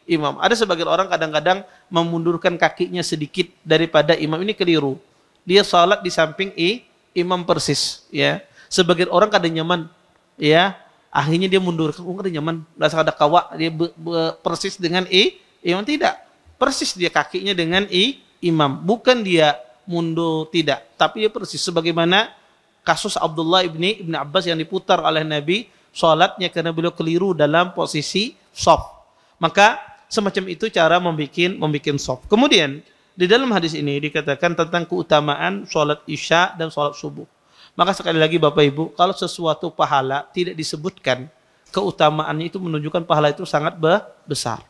imam. Ada sebagian orang kadang-kadang memundurkan kakinya sedikit daripada imam. Ini keliru. Dia salat di samping imam persis. Ya. Sebagian orang kadang nyaman. Ya. Akhirnya dia mundur, kadang nyaman. Rasa ada kawak, dia persis dengan imam. Tidak. Persis dia kakinya dengan imam. Bukan dia mundur, tidak. Tapi dia persis. Sebagaimana kasus Abdullah ibni Abbas yang diputar oleh Nabi salatnya karena beliau keliru dalam posisi shaf. Maka semacam itu cara membikin shaf. Kemudian di dalam hadis ini dikatakan tentang keutamaan salat Isya dan salat subuh. Maka sekali lagi Bapak Ibu, kalau sesuatu pahala tidak disebutkan, keutamaannya itu menunjukkan pahala itu sangat besar.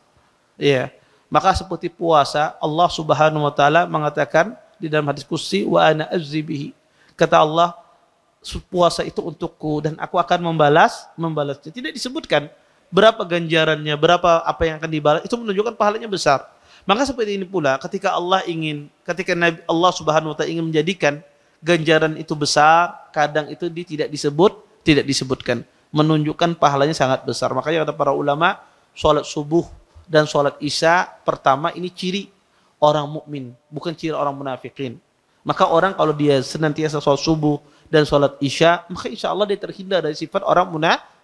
Ya. Maka seperti puasa, Allah Subhanahu wa taala mengatakan di dalam hadis qudsi wa ana azzibihi. Kata Allah, puasa itu untukku dan aku akan membalasnya. Tidak disebutkan berapa ganjarannya, berapa apa yang akan dibalas, itu menunjukkan pahalanya besar. Maka seperti ini pula ketika Allah Allah Subhanahu wa taala ingin menjadikan ganjaran itu besar, kadang itu tidak disebutkan, menunjukkan pahalanya sangat besar. Makanya kata para ulama, salat subuh dan salat Isya pertama ini ciri orang mukmin, bukan ciri orang munafikin. Maka orang kalau dia senantiasa salat subuh dan salat Isya, maka insya Allah dia terhindar dari sifat orang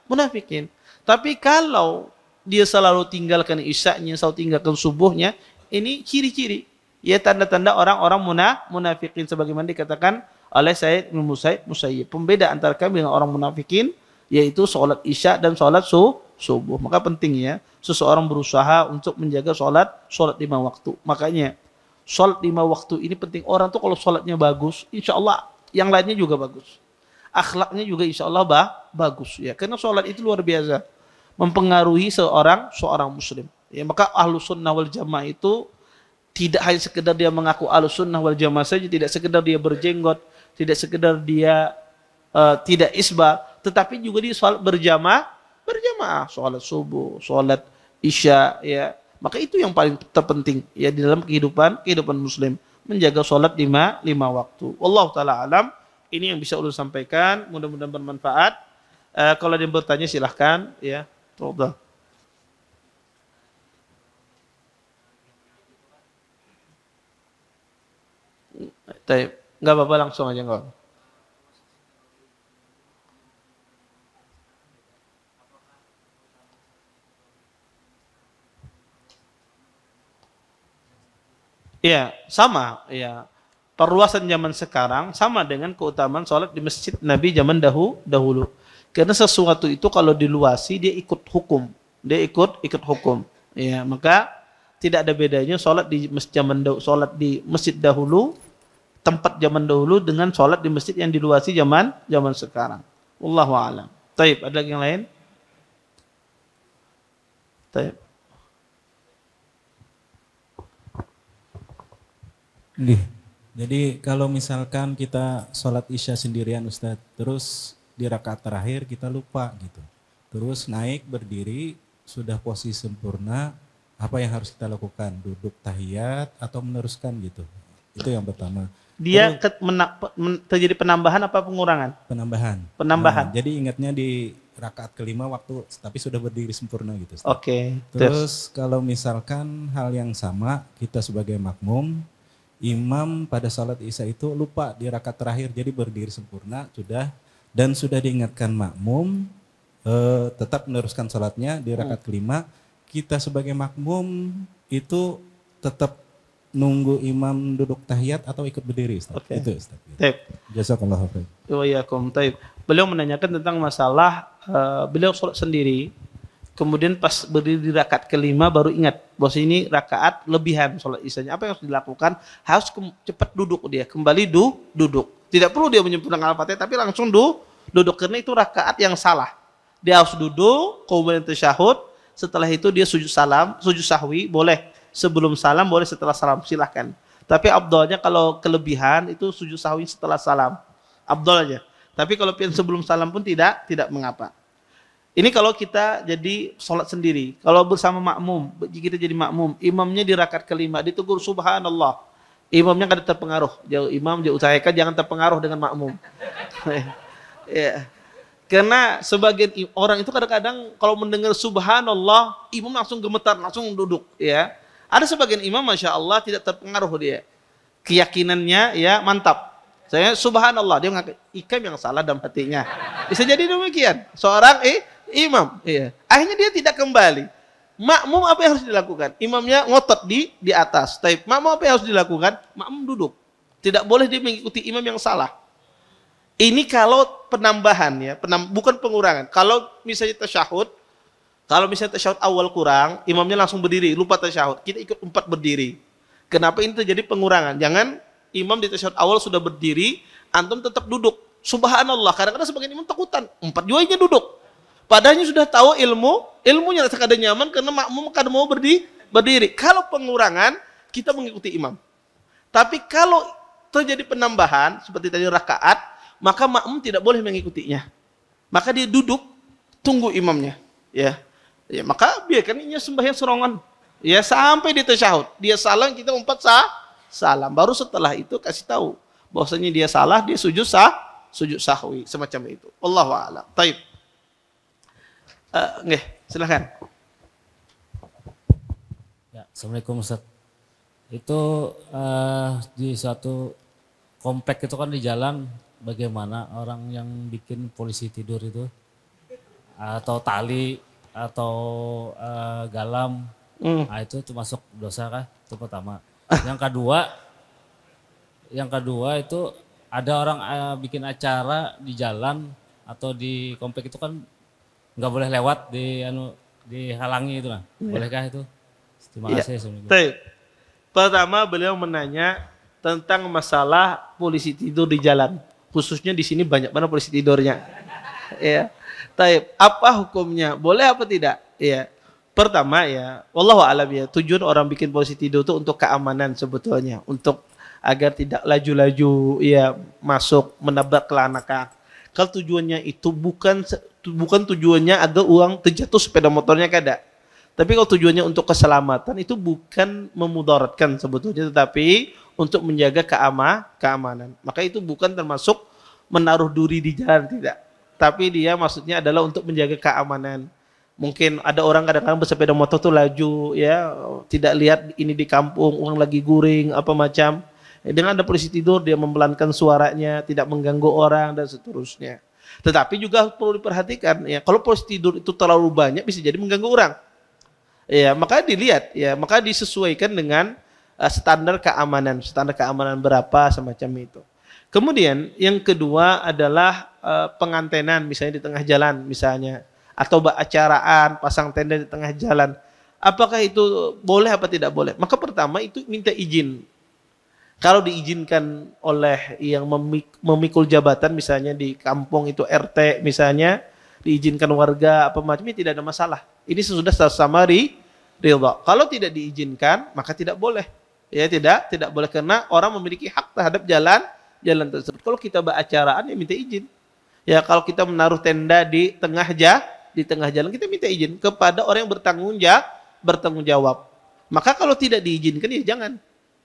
munafikin. Tapi kalau dia selalu tinggalkan Isyanya, selalu tinggalkan subuhnya, ini ciri-ciri, ya tanda-tanda orang-orang munafikin sebagaimana dikatakan oleh Said bin Musayyib. Pembeda antara kami dengan orang munafikin yaitu salat Isya dan salat subuh. Maka penting ya seseorang berusaha untuk menjaga salat 5 waktu. Makanya salat 5 waktu ini penting. Orang tuh kalau salatnya bagus, insya Allah yang lainnya juga bagus. Akhlaknya juga insya Allah bagus ya. Karena salat itu luar biasa mempengaruhi seorang muslim. Ya, maka Ahlus Sunnah wal Jamaah itu tidak hanya sekedar dia mengaku Ahlus Sunnah wal Jamaah saja, tidak sekedar dia berjenggot, tidak sekedar dia tidak isbal, tetapi juga dia salat berjamaah, salat subuh, salat Isya ya. Maka itu yang paling terpenting ya di dalam kehidupan muslim, menjaga salat 5 waktu. Wallahu taala alam. Ini yang bisa ulun sampaikan, mudah-mudahan bermanfaat. Kalau ada yang bertanya silahkan ya. Tafadhal. Enggak apa-apa, langsung aja enggak. Iya, sama ya. Perluasan zaman sekarang sama dengan keutamaan sholat di masjid Nabi zaman dahulu. Karena sesuatu itu kalau diluasi dia ikut hukum, dia ikut hukum. Ya, maka tidak ada bedanya sholat di masjid dahulu, tempat zaman dahulu dengan sholat di masjid yang diluasi zaman sekarang. Wallahu a'lam. Taib, ada lagi yang lain? Taib. Nih. Jadi kalau misalkan kita sholat Isya sendirian Ustadz, terus di rakaat terakhir kita lupa gitu. Terus naik berdiri sudah posisi sempurna, apa yang harus kita lakukan? Duduk tahiyat atau meneruskan gitu. Itu yang pertama. Dia Terus terjadi penambahan apa pengurangan? penambahan. Penambahan. Nah, jadi ingatnya di rakaat kelima waktu tapi sudah berdiri sempurna gitu. Ustaz. Oke. Terus kalau misalkan hal yang sama kita sebagai makmum, imam pada salat isya itu lupa di rakaat terakhir jadi berdiri sempurna sudah dan sudah diingatkan makmum tetap meneruskan salatnya di rakaat kelima, kita sebagai makmum itu tetap nunggu imam duduk tahiyat atau ikut berdiri, Ustaz? Oke. Itu, Ustaz. Taib. Jazakallahu khair. Wa'alaikum. Taib. Beliau menanyakan tentang masalah beliau sholat sendiri, kemudian pas berdiri di rakaat kelima baru ingat bahwa ini rakaat lebihan sholat isyanya. Apa yang harus dilakukan? Harus cepat duduk dia, kembali duduk. Tidak perlu dia menyempurnakan Al-Fatihah, tapi langsung duduk karena itu rakaat yang salah. Dia harus duduk, kemudian tasyahud, setelah itu dia sujud sahwi, boleh sebelum salam, boleh setelah salam, silahkan. Tapi abdolnya kalau kelebihan itu sujud sahwi setelah salam, abdolnya. Tapi kalau sebelum salam pun tidak mengapa. Ini kalau kita jadi sholat sendiri. Kalau bersama makmum, kita jadi makmum, imamnya di rakaat kelima ditegur subhanallah, imamnya kada terpengaruh. Imam usahakan jangan terpengaruh dengan makmum. Ya. Karena sebagian orang itu kadang-kadang kalau mendengar subhanallah, imam langsung gemetar, langsung duduk. Ya. Ada sebagian imam, masya Allah, tidak terpengaruh dia. Keyakinannya ya mantap. Saya subhanallah, dia mengaku ikam yang salah dalam hatinya. Bisa jadi demikian. Seorang imam. Iya. Akhirnya dia tidak kembali. Makmum apa yang harus dilakukan? Imamnya ngotot di atas. Tapi makmum apa yang harus dilakukan? Makmum duduk. Tidak boleh dia mengikuti imam yang salah. Ini kalau penambahan ya, bukan pengurangan. Kalau misalnya tasyahud, awal kurang, imamnya langsung berdiri, lupa tasyahud. Kita ikut 4 berdiri. Kenapa ini terjadi pengurangan? Jangan imam di tasyahud awal sudah berdiri, antum tetap duduk. Subhanallah, kadang-kadang sebagian imam takutan. 4 juga duduk. Padahal sudah tahu ilmunya sekadar nyaman karena makmum kadang mau berdiri. Kalau pengurangan, kita mengikuti imam. Tapi kalau terjadi penambahan, seperti tadi rakaat, maka makmum tidak boleh mengikutinya. Maka dia duduk, tunggu imamnya. Ya, maka biarkan ini sembahyang serongan. Ya, sampai di tasyahud. Dia salam, kita 4 salam. Baru setelah itu kasih tahu bahwasanya dia salah, dia sujud sahwi, semacam itu. Wallahu a'lam. Taib. Silakan. Ya, Assalamualaikum Ustaz. Itu di suatu komplek itu kan di jalan, bagaimana orang yang bikin polisi tidur itu atau tali atau galam, nah itu termasuk dosa kah? Itu pertama. Yang kedua itu ada orang bikin acara di jalan atau di komplek itu kan nggak boleh lewat dihalangi itu lah. Bolehkah itu? Terima kasih. Assalamualaikum. Pertama beliau menanya tentang masalah polisi tidur di jalan. Khususnya di sini banyak banget polisi tidurnya. Ya. Taib, apa hukumnya? Boleh apa tidak? Ya. Pertama ya, wallahu a'lam ya, tujuan orang bikin polisi tidur itu untuk keamanan sebetulnya, untuk agar tidak laju-laju ya masuk menabrak kelanakan. Kalau tujuannya itu bukan tujuannya agar uang terjatuh sepeda motornya kada. Tapi kalau tujuannya untuk keselamatan itu bukan memudaratkan sebetulnya, tetapi untuk menjaga keamanan. Maka itu bukan termasuk menaruh duri di jalan, tidak. Tapi dia maksudnya adalah untuk menjaga keamanan. Mungkin ada orang kadang-kadang bersepeda motor tuh laju ya, tidak lihat ini di kampung, orang lagi guring apa macam. Dengan ada polisi tidur dia mempelankan suaranya, tidak mengganggu orang dan seterusnya. Tetapi juga perlu diperhatikan ya, kalau polisi tidur itu terlalu banyak bisa jadi mengganggu orang. Ya, maka dilihat ya, maka disesuaikan dengan standar keamanan berapa semacam itu. Kemudian yang kedua adalah pengantenan misalnya di tengah jalan misalnya, atau acaraan pasang tenda di tengah jalan. Apakah itu boleh apa tidak boleh? Maka pertama itu minta izin. Kalau diizinkan oleh yang memikul jabatan misalnya di kampung itu RT misalnya, diizinkan warga apa macamnya tidak ada masalah. Ini sudah sama ridha. Kalau tidak diizinkan maka tidak boleh. Ya tidak boleh karena orang memiliki hak terhadap jalan tersebut. Kalau kita beracaraan ya minta izin. Ya kalau kita menaruh tenda di tengah jalan kita minta izin kepada orang yang bertanggung jawab. Maka kalau tidak diizinkan ya jangan.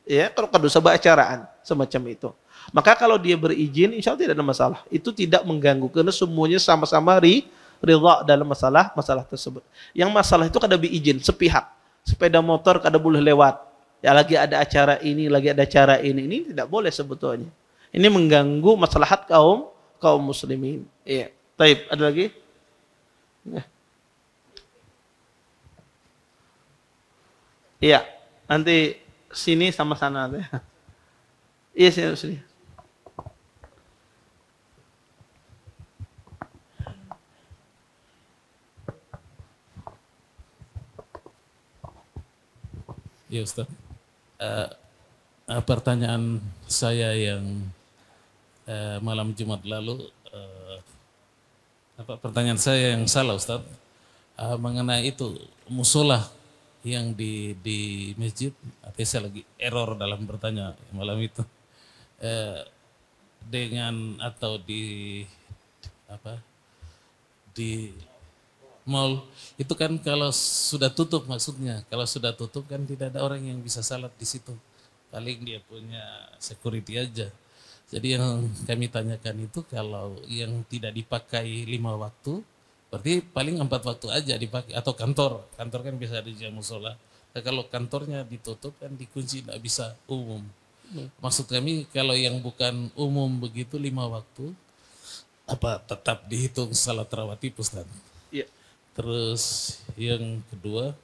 Ya kalau dosa beracaraan semacam itu. Maka kalau dia berizin insya Allah tidak ada masalah. Itu tidak mengganggu karena semuanya sama-sama ridha dalam masalah tersebut. Yang masalah itu kada izin sepihak. Sepeda motor kada boleh lewat. Ya lagi ada acara ini, lagi ada acara ini tidak boleh sebetulnya. Ini mengganggu maslahat kaum muslimin. Iya. Taib, ada lagi? Ya. Iya, nanti sini sama sana. Iya, sini. Ya Ustaz, pertanyaan saya yang malam Jumat lalu, pertanyaan saya yang salah Ustaz, mengenai itu musola yang di masjid, saya lagi error dalam bertanya malam itu, dengan atau di mall itu kan kalau sudah tutup, maksudnya kalau sudah tutup kan tidak ada orang yang bisa salat di situ, paling dia punya security aja. Jadi yang kami tanyakan itu kalau yang tidak dipakai 5 waktu, berarti paling 4 waktu aja dipakai, atau kantor kan bisa ada jam musola. Nah, kalau kantornya ditutup kan dikunci, tidak bisa umum. Maksud kami kalau yang bukan umum begitu 5 waktu, apa tetap dihitung salat rawatib Ustaz? Iya. Terus yang kedua,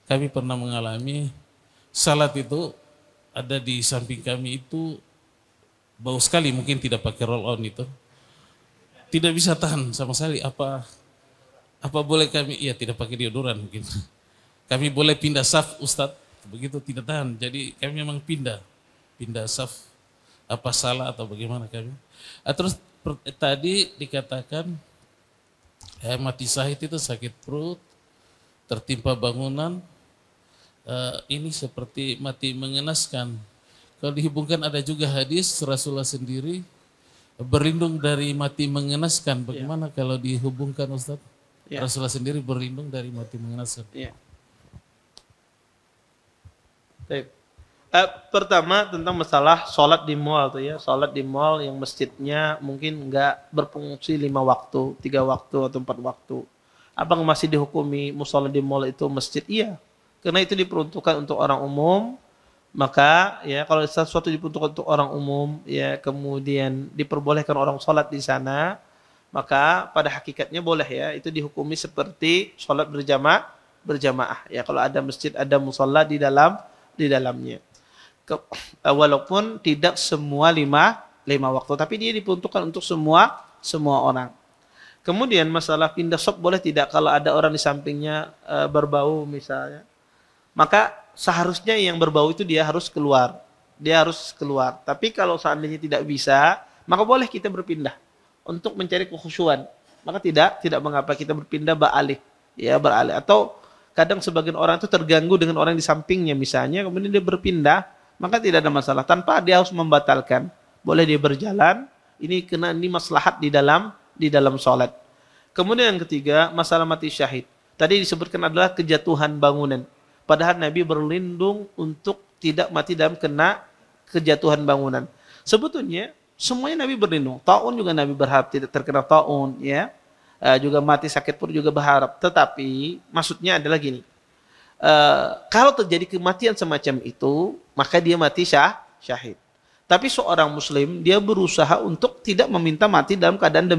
kami pernah mengalami salat itu ada di samping kami itu bau sekali, mungkin tidak pakai roll on itu. Tidak bisa tahan sama sekali. Apa boleh kami, ya tidak pakai deodoran mungkin. Kami boleh pindah saf Ustadz, begitu tidak tahan. Jadi kami memang pindah saf. Apa salah atau bagaimana kami? Terus tadi dikatakan mati syahid itu sakit perut, tertimpa bangunan, ini seperti mati mengenaskan. Kalau dihubungkan ada juga hadis Rasulullah sendiri berlindung dari mati mengenaskan. Bagaimana kalau dihubungkan Ustaz? Ya. Rasulullah sendiri berlindung dari mati mengenaskan. Ya. Pertama tentang masalah sholat di mall tuh ya, sholat di mall yang masjidnya mungkin enggak berfungsi 5 waktu, 3 waktu atau 4 waktu. Abang masih dihukumi musola di mall itu masjid? Iya, karena itu diperuntukkan untuk orang umum. Maka ya kalau sesuatu diperuntukkan untuk orang umum ya kemudian diperbolehkan orang sholat di sana, maka pada hakikatnya boleh ya, itu dihukumi seperti sholat berjamaah ya kalau ada masjid, ada musola di dalamnya. Walaupun tidak semua lima waktu, tapi dia diperuntukkan untuk semua orang. Kemudian masalah pindah sop boleh tidak kalau ada orang di sampingnya berbau misalnya, maka seharusnya yang berbau itu dia harus keluar. Tapi kalau seandainya tidak bisa, maka boleh kita berpindah untuk mencari kekhusyuan. Maka tidak mengapa kita berpindah beralih. Atau kadang sebagian orang itu terganggu dengan orang di sampingnya misalnya, kemudian dia berpindah, maka tidak ada masalah tanpa dia harus membatalkan. Boleh dia berjalan, ini maslahat di dalam sholat. Kemudian yang ketiga, masalah mati syahid. Tadi disebutkan adalah kejatuhan bangunan. Padahal Nabi berlindung untuk tidak mati dalam kena kejatuhan bangunan. Sebetulnya semuanya Nabi berlindung. Taun juga Nabi berharap tidak terkena taun, ya. Juga mati sakit pun juga berharap. Tetapi maksudnya adalah gini. Kalau terjadi kematian semacam itu, maka dia mati syahid. Tapi seorang muslim dia berusaha untuk tidak meminta mati dalam keadaan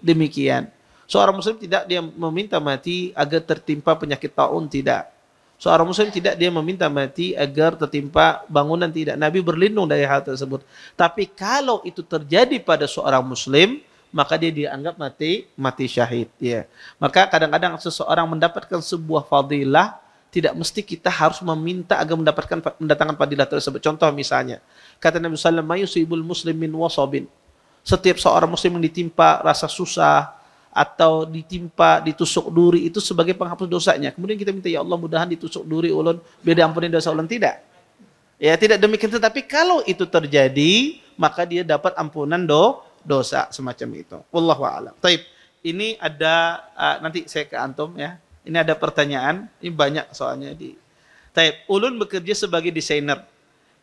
demikian. Seorang muslim tidak dia meminta mati agar tertimpa penyakit taun, tidak. Seorang muslim tidak dia meminta mati agar tertimpa bangunan, tidak. Nabi berlindung dari hal tersebut. Tapi kalau itu terjadi pada seorang muslim, maka dia dianggap mati syahid. Ya. Maka kadang-kadang seseorang mendapatkan sebuah fadilah, tidak mesti kita harus meminta agar mendatangkan fadilah tersebut. Contoh misalnya, kata Nabi sallallahu alaihi wasallam, "Mayusibul muslim min wasabin." Setiap seorang muslim yang ditimpa rasa susah atau ditusuk duri itu sebagai penghapus dosanya. Kemudian kita minta, ya Allah mudahan ditusuk duri ulun biar diampuni dosa ulun, tidak. Ya tidak demikian, tetapi kalau itu terjadi maka dia dapat ampunan dosa semacam itu. Wallahu a'lam. Taib. Ini ada nanti saya ke antum ya. Ini ada pertanyaan, ini banyak soalnya di. Taib. Ulun bekerja sebagai desainer.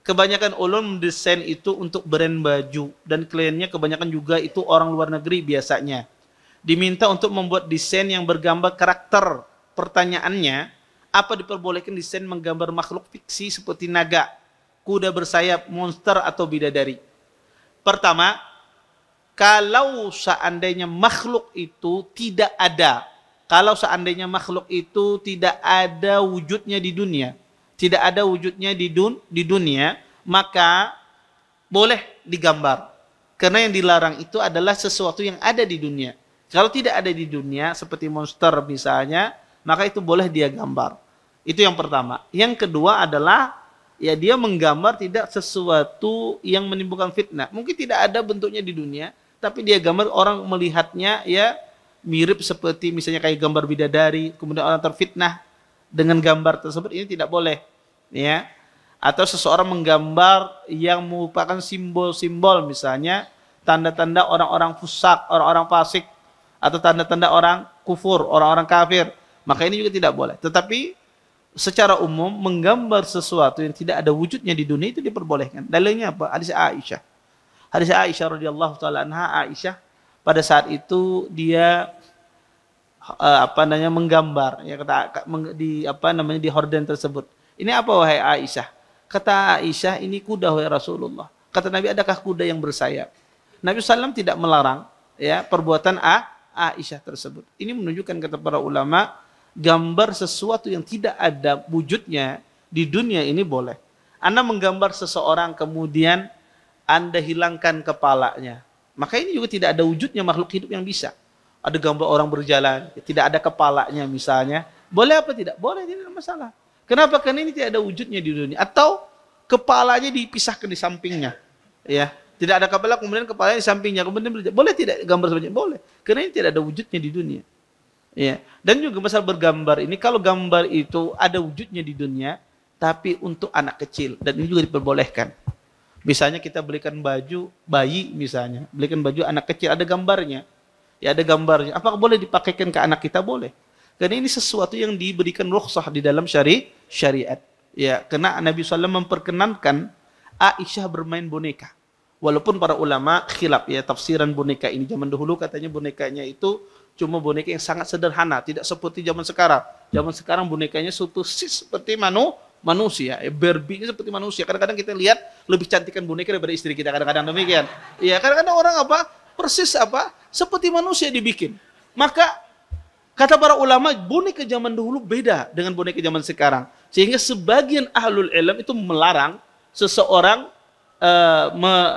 Kebanyakan ulun mendesain itu untuk brand baju dan kliennya kebanyakan juga itu orang luar negeri biasanya. Diminta untuk membuat desain yang bergambar karakter. Pertanyaannya, apa diperbolehkan desain menggambar makhluk fiksi seperti naga, kuda bersayap, monster atau bidadari? Pertama, kalau seandainya makhluk itu tidak ada, kalau seandainya makhluk itu tidak ada wujudnya di dunia, tidak ada wujudnya di dunia, maka boleh digambar. Karena yang dilarang itu adalah sesuatu yang ada di dunia. Kalau tidak ada di dunia, seperti monster misalnya, maka itu boleh dia gambar. Itu yang pertama. Yang kedua adalah, ya dia menggambar tidak sesuatu yang menimbulkan fitnah. Mungkin tidak ada bentuknya di dunia, tapi dia gambar orang melihatnya ya mirip seperti misalnya kayak gambar bidadari, kemudian orang terfitnah dengan gambar tersebut, ini tidak boleh, ya. Atau seseorang menggambar yang merupakan simbol-simbol, misalnya tanda-tanda orang-orang fusak, orang-orang fasik, atau tanda-tanda orang kufur, orang-orang kafir, maka ini juga tidak boleh. Tetapi secara umum menggambar sesuatu yang tidak ada wujudnya di dunia itu diperbolehkan. Dalilnya apa? Hadis Aisyah. Hadis Aisyah radhiyallahu taala anha, Aisyah pada saat itu dia menggambar ya di horden tersebut. Ini apa wahai Aisyah? Kata Aisyah, ini kuda wahai Rasulullah. Kata Nabi, adakah kuda yang bersayap? Nabi SAW tidak melarang ya perbuatan Aisyah tersebut. Ini menunjukkan kata para ulama, gambar sesuatu yang tidak ada wujudnya di dunia ini boleh. Anda menggambar seseorang kemudian Anda hilangkan kepalanya, maka ini juga tidak ada wujudnya makhluk hidup yang bisa. Ada gambar orang berjalan, tidak ada kepalanya misalnya. Boleh apa tidak? Boleh, tidak ada masalah. Kenapa? Karena ini tidak ada wujudnya di dunia. Atau kepalanya dipisahkan di sampingnya. Ya, tidak ada kepala, kemudian kepalanya di sampingnya. Kemudian berjalan. Boleh tidak gambar seperti ini? Boleh. Karena ini tidak ada wujudnya di dunia. Ya. Dan juga masalah bergambar ini, kalau gambar itu ada wujudnya di dunia, tapi untuk anak kecil. Dan ini juga diperbolehkan. Misalnya kita belikan baju bayi misalnya, belikan baju anak kecil, ada gambarnya. Ya ada gambarnya. Apakah boleh dipakaikan ke anak kita? Boleh. Karena ini sesuatu yang diberikan rukhsah di dalam syariat. Ya, karena Nabi SAW memperkenankan Aisyah bermain boneka. Walaupun para ulama khilaf ya tafsiran boneka ini. Zaman dahulu katanya bonekanya itu cuma boneka yang sangat sederhana, tidak seperti zaman sekarang. Zaman sekarang bonekanya seperti manusia, Barbie seperti manusia. Kadang-kadang kita lihat lebih cantikan boneka daripada istri kita, kadang-kadang demikian. Ya, kadang-kadang orang persis seperti manusia dibikin. Maka kata para ulama, boneka zaman dahulu beda dengan boneka zaman sekarang. Sehingga sebagian ahlul ilm itu melarang seseorang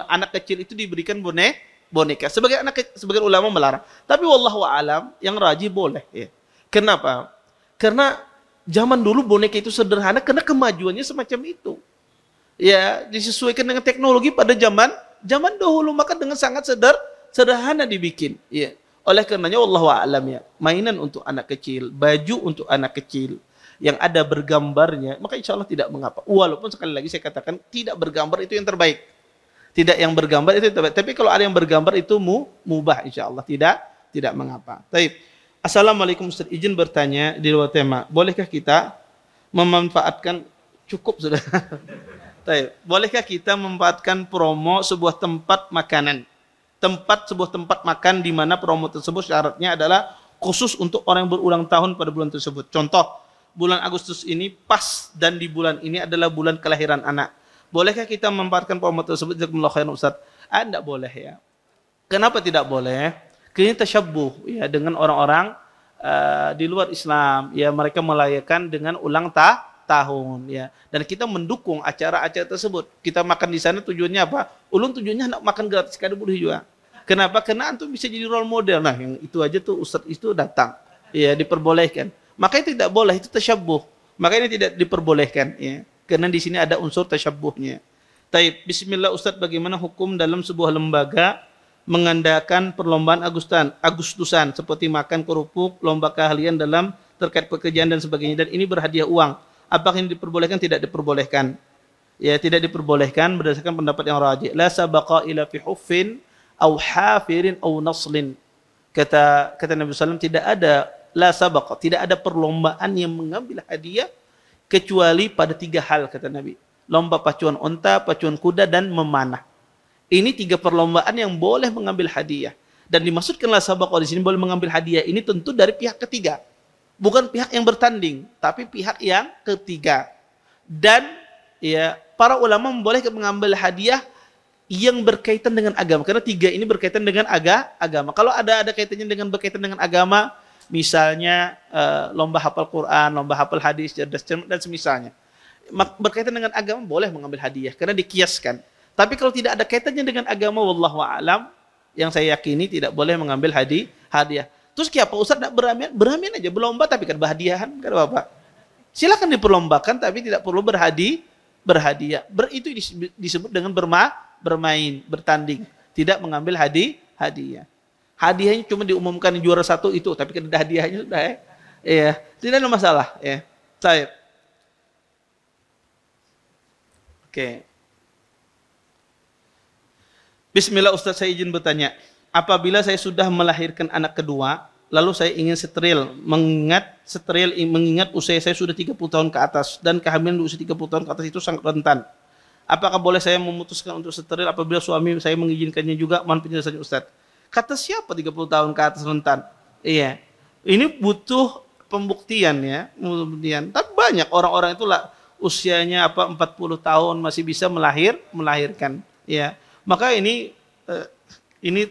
anak kecil itu diberikan boneka. Sebagian ulama melarang. Tapi wallahu alam, yang rajih boleh. Ya. Kenapa? Karena zaman dulu boneka itu sederhana karena kemajuannya semacam itu. Ya, disesuaikan dengan teknologi pada zaman dahulu, maka dengan sangat sederhana dibikin. Ya. Oleh karenanya wallahu a'lam ya, mainan untuk anak kecil, baju untuk anak kecil yang ada bergambarnya, maka insya Allah tidak mengapa. Walaupun sekali lagi saya katakan tidak bergambar itu yang terbaik. Tidak yang bergambar itu yang terbaik. Tapi kalau ada yang bergambar itu mubah insya Allah, tidak mengapa. Baik. Assalamualaikum Ustaz, izin bertanya di luar tema. Bolehkah kita memanfaatkan cukup sudah? Baik. Bolehkah kita memanfaatkan promo sebuah tempat makanan? Sebuah tempat makan di mana promo tersebut syaratnya adalah khusus untuk orang yang berulang tahun pada bulan tersebut. Contoh, bulan Agustus ini pas dan di bulan ini adalah bulan kelahiran anak. Bolehkah kita memanfaatkan promo tersebut? Jazakumullah khairan Ustaz. Tidak boleh ya. Kenapa tidak boleh? Karena tasyabbuh ya dengan orang-orang di luar Islam. Ya, mereka merayakan dengan ulang tahun ya. Dan kita mendukung acara-acara tersebut. Kita makan di sana tujuannya apa? Ulun tujuannya nak makan gratis, kada boleh juga. Kenapa? Karena antum bisa jadi role model. Nah, yang itu aja tuh ustaz itu datang. Ya, diperbolehkan. Makanya tidak boleh, itu tasyabbuh. Makanya tidak diperbolehkan ya. Karena di sini ada unsur tasyabbuhnya. Taib, bismillah Ustaz, bagaimana hukum dalam sebuah lembaga mengadakan perlombaan Agustusan seperti makan kerupuk, lomba keahlian dalam terkait pekerjaan dan sebagainya, dan ini berhadiah uang. Apakah ini diperbolehkan? Tidak diperbolehkan. Ya, tidak diperbolehkan berdasarkan pendapat yang rajih. La sabaqa ila fi huffin au hafirin au naslin. Kata Nabi SAW, tidak ada la sabaq, tidak ada perlombaan yang mengambil hadiah kecuali pada 3 hal, kata Nabi. Lomba pacuan unta, pacuan kuda, dan memanah. Ini 3 perlombaan yang boleh mengambil hadiah. Dan dimaksudkan la sabaq di sini boleh mengambil hadiah ini tentu dari pihak ketiga. Bukan pihak yang bertanding, tapi pihak yang ketiga. Dan ya, para ulama membolehkan mengambil hadiah yang berkaitan dengan agama, karena 3 ini berkaitan dengan agama. Kalau ada kaitannya dengan berkaitan dengan agama, misalnya lomba hafal Quran, lomba hafal hadis, cerdas cermat, dan semisalnya, berkaitan dengan agama boleh mengambil hadiah karena dikiaskan. Tapi kalau tidak ada kaitannya dengan agama, wallahu a'lam, yang saya yakini tidak boleh mengambil hadiah. Terus apa Ustaz nak beramian aja, berlomba tapi kan berhadiahan, kata Bapak. Silakan diperlombakan tapi tidak perlu berhadiah. Itu disebut dengan bermain, bertanding, tidak mengambil hadiah. Hadiahnya cuma diumumkan juara 1 itu, tapi kan ada hadiahnya sudah ya. Iya, tidak ada masalah ya. Saya. Oke. Bismillah Ustaz, saya izin bertanya. Apabila saya sudah melahirkan anak kedua, lalu saya ingin steril, mengingat usia saya sudah 30 tahun ke atas dan kehamilan di usia 30 tahun ke atas itu sangat rentan. Apakah boleh saya memutuskan untuk steril apabila suami saya mengizinkannya juga? Mohon penjelasannya Ustaz. Kata siapa 30 tahun ke atas rentan? Iya. Ini butuh pembuktian ya, Tapi banyak orang-orang itulah usianya 40 tahun masih bisa melahirkan, ya. Maka ini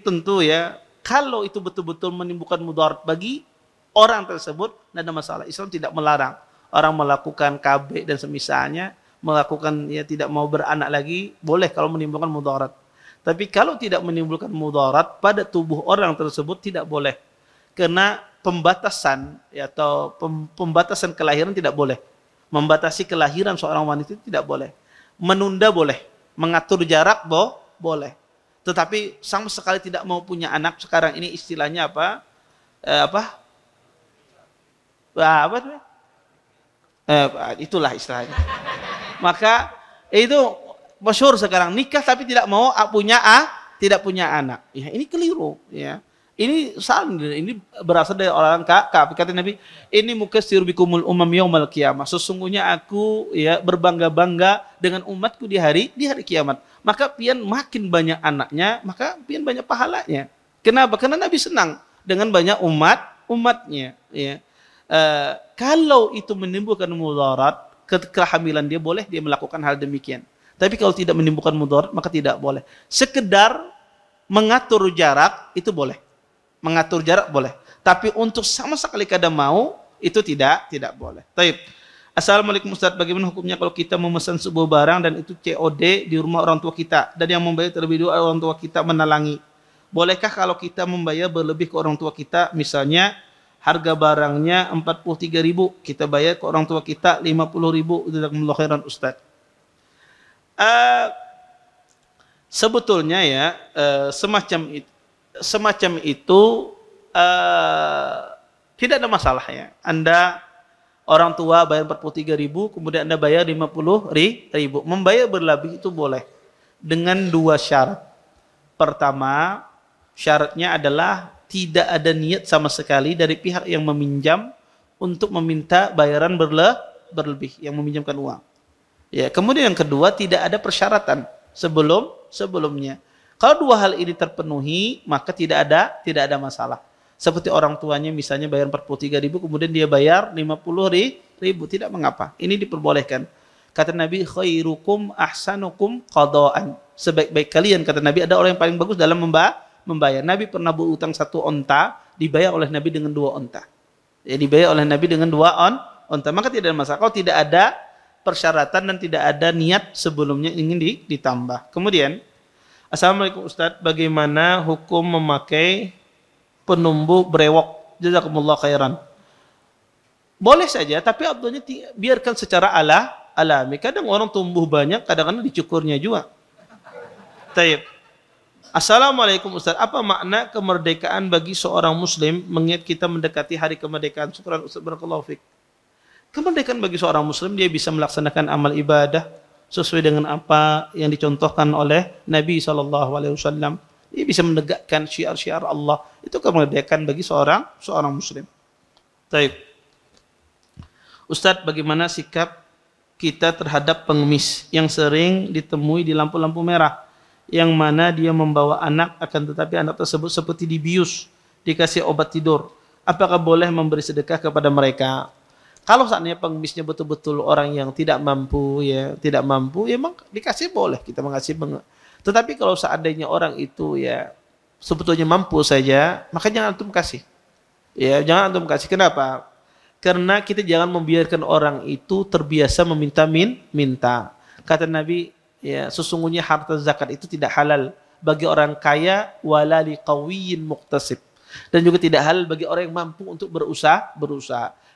tentu ya, kalau itu betul-betul menimbulkan mudarat bagi orang tersebut, tidak ada masalah. Islam tidak melarang orang melakukan KB dan semisalnya, melakukan ya tidak mau beranak lagi, boleh kalau menimbulkan mudarat. Tapi kalau tidak menimbulkan mudarat pada tubuh orang tersebut tidak boleh. Karena pembatasan ya, atau pembatasan kelahiran tidak boleh. Membatasi kelahiran seorang wanita tidak boleh. Menunda boleh, mengatur jarak boleh. Tetapi sama sekali tidak mau punya anak, sekarang ini istilahnya apa? Itulah istilahnya. Maka itu masyhur sekarang, nikah tapi tidak mau tidak punya anak. Ya, ini keliru ya. Ini salah, ini berasal dari orang kafir. Kata Nabi, ini mukatsir bikumul umam yaumal qiyamah. Sesungguhnya aku ya berbangga-bangga dengan umatku di hari kiamat. Maka pian makin banyak anaknya, maka pian banyak pahalanya. Kenapa? Karena Nabi senang dengan banyak umatnya ya. Kalau itu menimbulkan mudarat kehamilan dia, boleh dia melakukan hal demikian. Tapi kalau tidak menimbulkan mudarat maka tidak boleh. Sekedar mengatur jarak itu boleh. Mengatur jarak boleh. Tapi untuk sama sekali kada mau itu tidak boleh. Taib. Assalamualaikum Ustaz, bagaimana hukumnya kalau kita memesan sebuah barang dan itu COD di rumah orang tua kita dan yang membayar terlebih dahulu orang tua kita menalangi. Bolehkah kalau kita membayar berlebih ke orang tua kita, misalnya harga barangnya 43.000, kita bayar ke orang tua kita 50.000, jazakumullah khairan Ustaz. Sebetulnya ya semacam itu tidak ada masalah ya. Anda orang tua bayar 43.000, kemudian Anda bayar 50.000. Membayar berlebih itu boleh dengan 2 syarat. Pertama, syaratnya adalah tidak ada niat sama sekali dari pihak yang meminjam untuk meminta bayaran berlebih, yang meminjamkan uang. Ya, kemudian yang kedua, tidak ada persyaratan sebelumnya. Kalau 2 hal ini terpenuhi, maka tidak ada masalah. Seperti orang tuanya misalnya bayar 43.000, kemudian dia bayar 50.000, tidak mengapa. Ini diperbolehkan. Kata Nabi, khairukum ahsanukum qadaan. Sebaik-baik kalian, kata Nabi, ada orang yang paling bagus dalam membayar. Nabi pernah berutang 1 onta, dibayar oleh Nabi dengan 2 onta. Ya, dibayar oleh Nabi dengan 2 onta. Maka tidak ada masalah. Kalau tidak ada persyaratan dan tidak ada niat sebelumnya ingin ditambah. Kemudian, Assalamualaikum Ustaz, bagaimana hukum memakai penumbuh brewok? Jazakumullah khairan. Boleh saja, tapi abdulnya biarkan secara alami. Kadang orang tumbuh banyak, kadang-kadang dicukurnya juga. Taib. Assalamualaikum Ustaz, apa makna kemerdekaan bagi seorang muslim mengingat kita mendekati hari kemerdekaan? Syukran Ustaz, barakallahu fiik. Kemerdekaan bagi seorang muslim, dia bisa melaksanakan amal ibadah sesuai dengan apa yang dicontohkan oleh Nabi SAW. Ia bisa menegakkan syiar-syiar Allah. Itu kemerdekaan bagi seorang muslim. Baik. Ustadz, bagaimana sikap kita terhadap pengemis yang sering ditemui di lampu-lampu merah, yang mana dia membawa anak, akan tetapi anak tersebut seperti dibius, dikasih obat tidur. Apakah boleh memberi sedekah kepada mereka? Kalau saatnya pengemisnya betul-betul orang yang tidak mampu, ya memang dikasih boleh kita mengasih. Tetapi kalau seandainya orang itu ya sebetulnya mampu saja, maka jangan antum kasih. Ya, jangan antum kasih. Kenapa? Karena kita jangan membiarkan orang itu terbiasa minta. Kata Nabi, ya, sesungguhnya harta zakat itu tidak halal bagi orang kaya wala liqawiyyin muqtasib. Dan juga tidak halal bagi orang yang mampu untuk berusaha.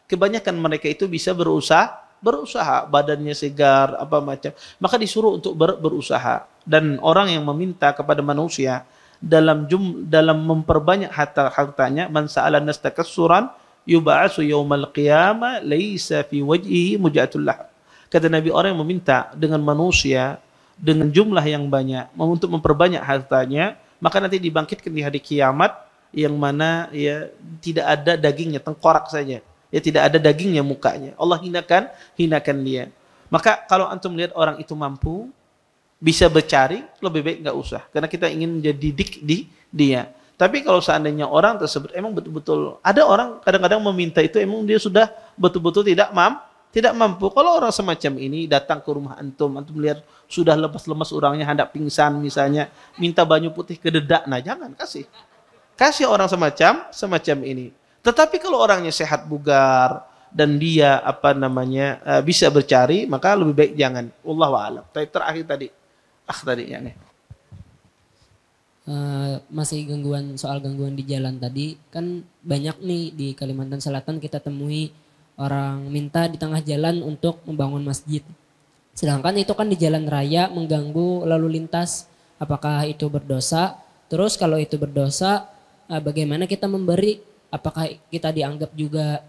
Kebanyakan mereka itu bisa berusaha, badannya segar, apa macam. Maka disuruh untuk berusaha. Dan orang yang meminta kepada manusia dalam memperbanyak hartanya, man sa'ala nas takassuran yub'atsu yaumal qiyamah laisa fi wajhihi muj'atul lah. Kata Nabi, orang yang meminta dengan manusia dengan jumlah yang banyak untuk memperbanyak hartanya, maka nanti dibangkitkan di hari kiamat yang mana ya tidak ada dagingnya, tengkorak saja. Ya tidak ada dagingnya mukanya. Allah hinakan dia. Maka kalau antum melihat orang itu mampu, bisa bercari, lebih baik nggak usah. Karena kita ingin menjadi didik di dia. Tapi kalau seandainya orang tersebut emang betul-betul, ada orang kadang-kadang meminta itu emang dia sudah betul-betul tidak mampu. Kalau orang semacam ini datang ke rumah antum lihat sudah lemas-lemas orangnya, hendak pingsan misalnya, minta banyu putih ke dedak, nah jangan kasih. Kasih orang semacam ini. Tetapi kalau orangnya sehat bugar dan dia bisa bercari, maka lebih baik jangan. Wallahu a'lam. Terakhir tadi, ya nih. Masih soal gangguan di jalan tadi, kan banyak nih di Kalimantan Selatan kita temui orang minta di tengah jalan untuk membangun masjid. Sedangkan itu kan di jalan raya mengganggu lalu lintas. Apakah itu berdosa? Terus kalau itu berdosa, bagaimana kita memberi? Apakah kita dianggap juga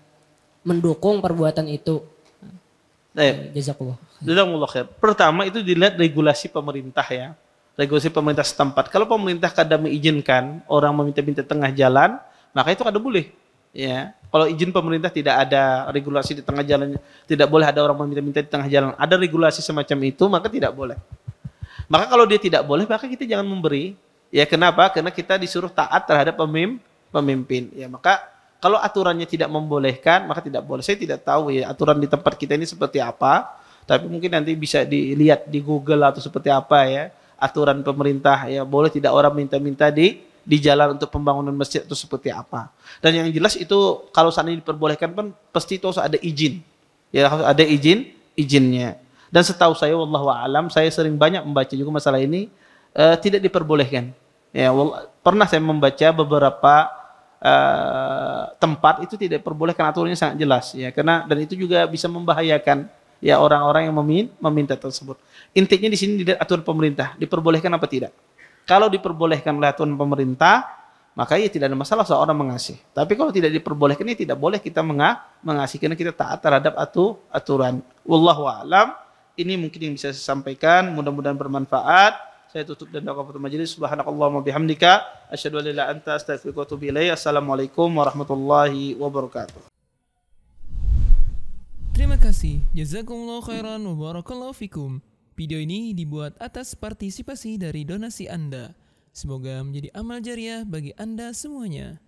mendukung perbuatan itu? Jazakumullah khair. Pertama itu dilihat regulasi pemerintah ya. Regulasi pemerintah setempat. Kalau pemerintah kadang mengizinkan orang meminta-minta tengah jalan, maka itu kada boleh. Ya. Kalau izin pemerintah tidak ada regulasi di tengah jalan, tidak boleh ada orang meminta-minta di tengah jalan. Ada regulasi semacam itu, maka tidak boleh. Maka kalau dia tidak boleh, maka kita jangan memberi. Ya kenapa? Karena kita disuruh taat terhadap pemimpin. Ya maka kalau aturannya tidak membolehkan, maka tidak boleh. Saya tidak tahu ya aturan di tempat kita ini seperti apa, tapi mungkin nanti bisa dilihat di Google atau seperti apa ya aturan pemerintah, ya boleh tidak orang minta-minta di jalan untuk pembangunan masjid itu seperti apa. Dan yang jelas itu kalau seandainya diperbolehkan pun pasti itu harus ada izin. Ya harus ada izinnya. Dan setahu saya wallahu a'lam, saya sering banyak membaca juga masalah ini tidak diperbolehkan. Ya, pernah saya membaca beberapa tempat itu tidak diperbolehkan, aturannya sangat jelas ya, karena dan itu juga bisa membahayakan ya orang-orang yang meminta tersebut. Intinya di sini dilihat aturan pemerintah, diperbolehkan apa tidak. Kalau diperbolehkan oleh aturan pemerintah, maka ya tidak ada masalah seorang mengasih. Tapi kalau tidak diperbolehkan, ya tidak boleh kita mengasih karena kita taat terhadap aturan. Wallahu a'lam. Ini mungkin yang bisa saya sampaikan, mudah-mudahan bermanfaat. Saya tutup dan doa kepada majelis. Subhanakallahumma bihamdika asyhadu an la ilaha illa anta astaghfiruka wa atubu ilaik. Assalamualaikum warahmatullahi wabarakatuh. Terima kasih. Jazakumullah khairan wa barakallahu fikum. Video ini dibuat atas partisipasi dari donasi Anda. Semoga menjadi amal jariah bagi Anda semuanya.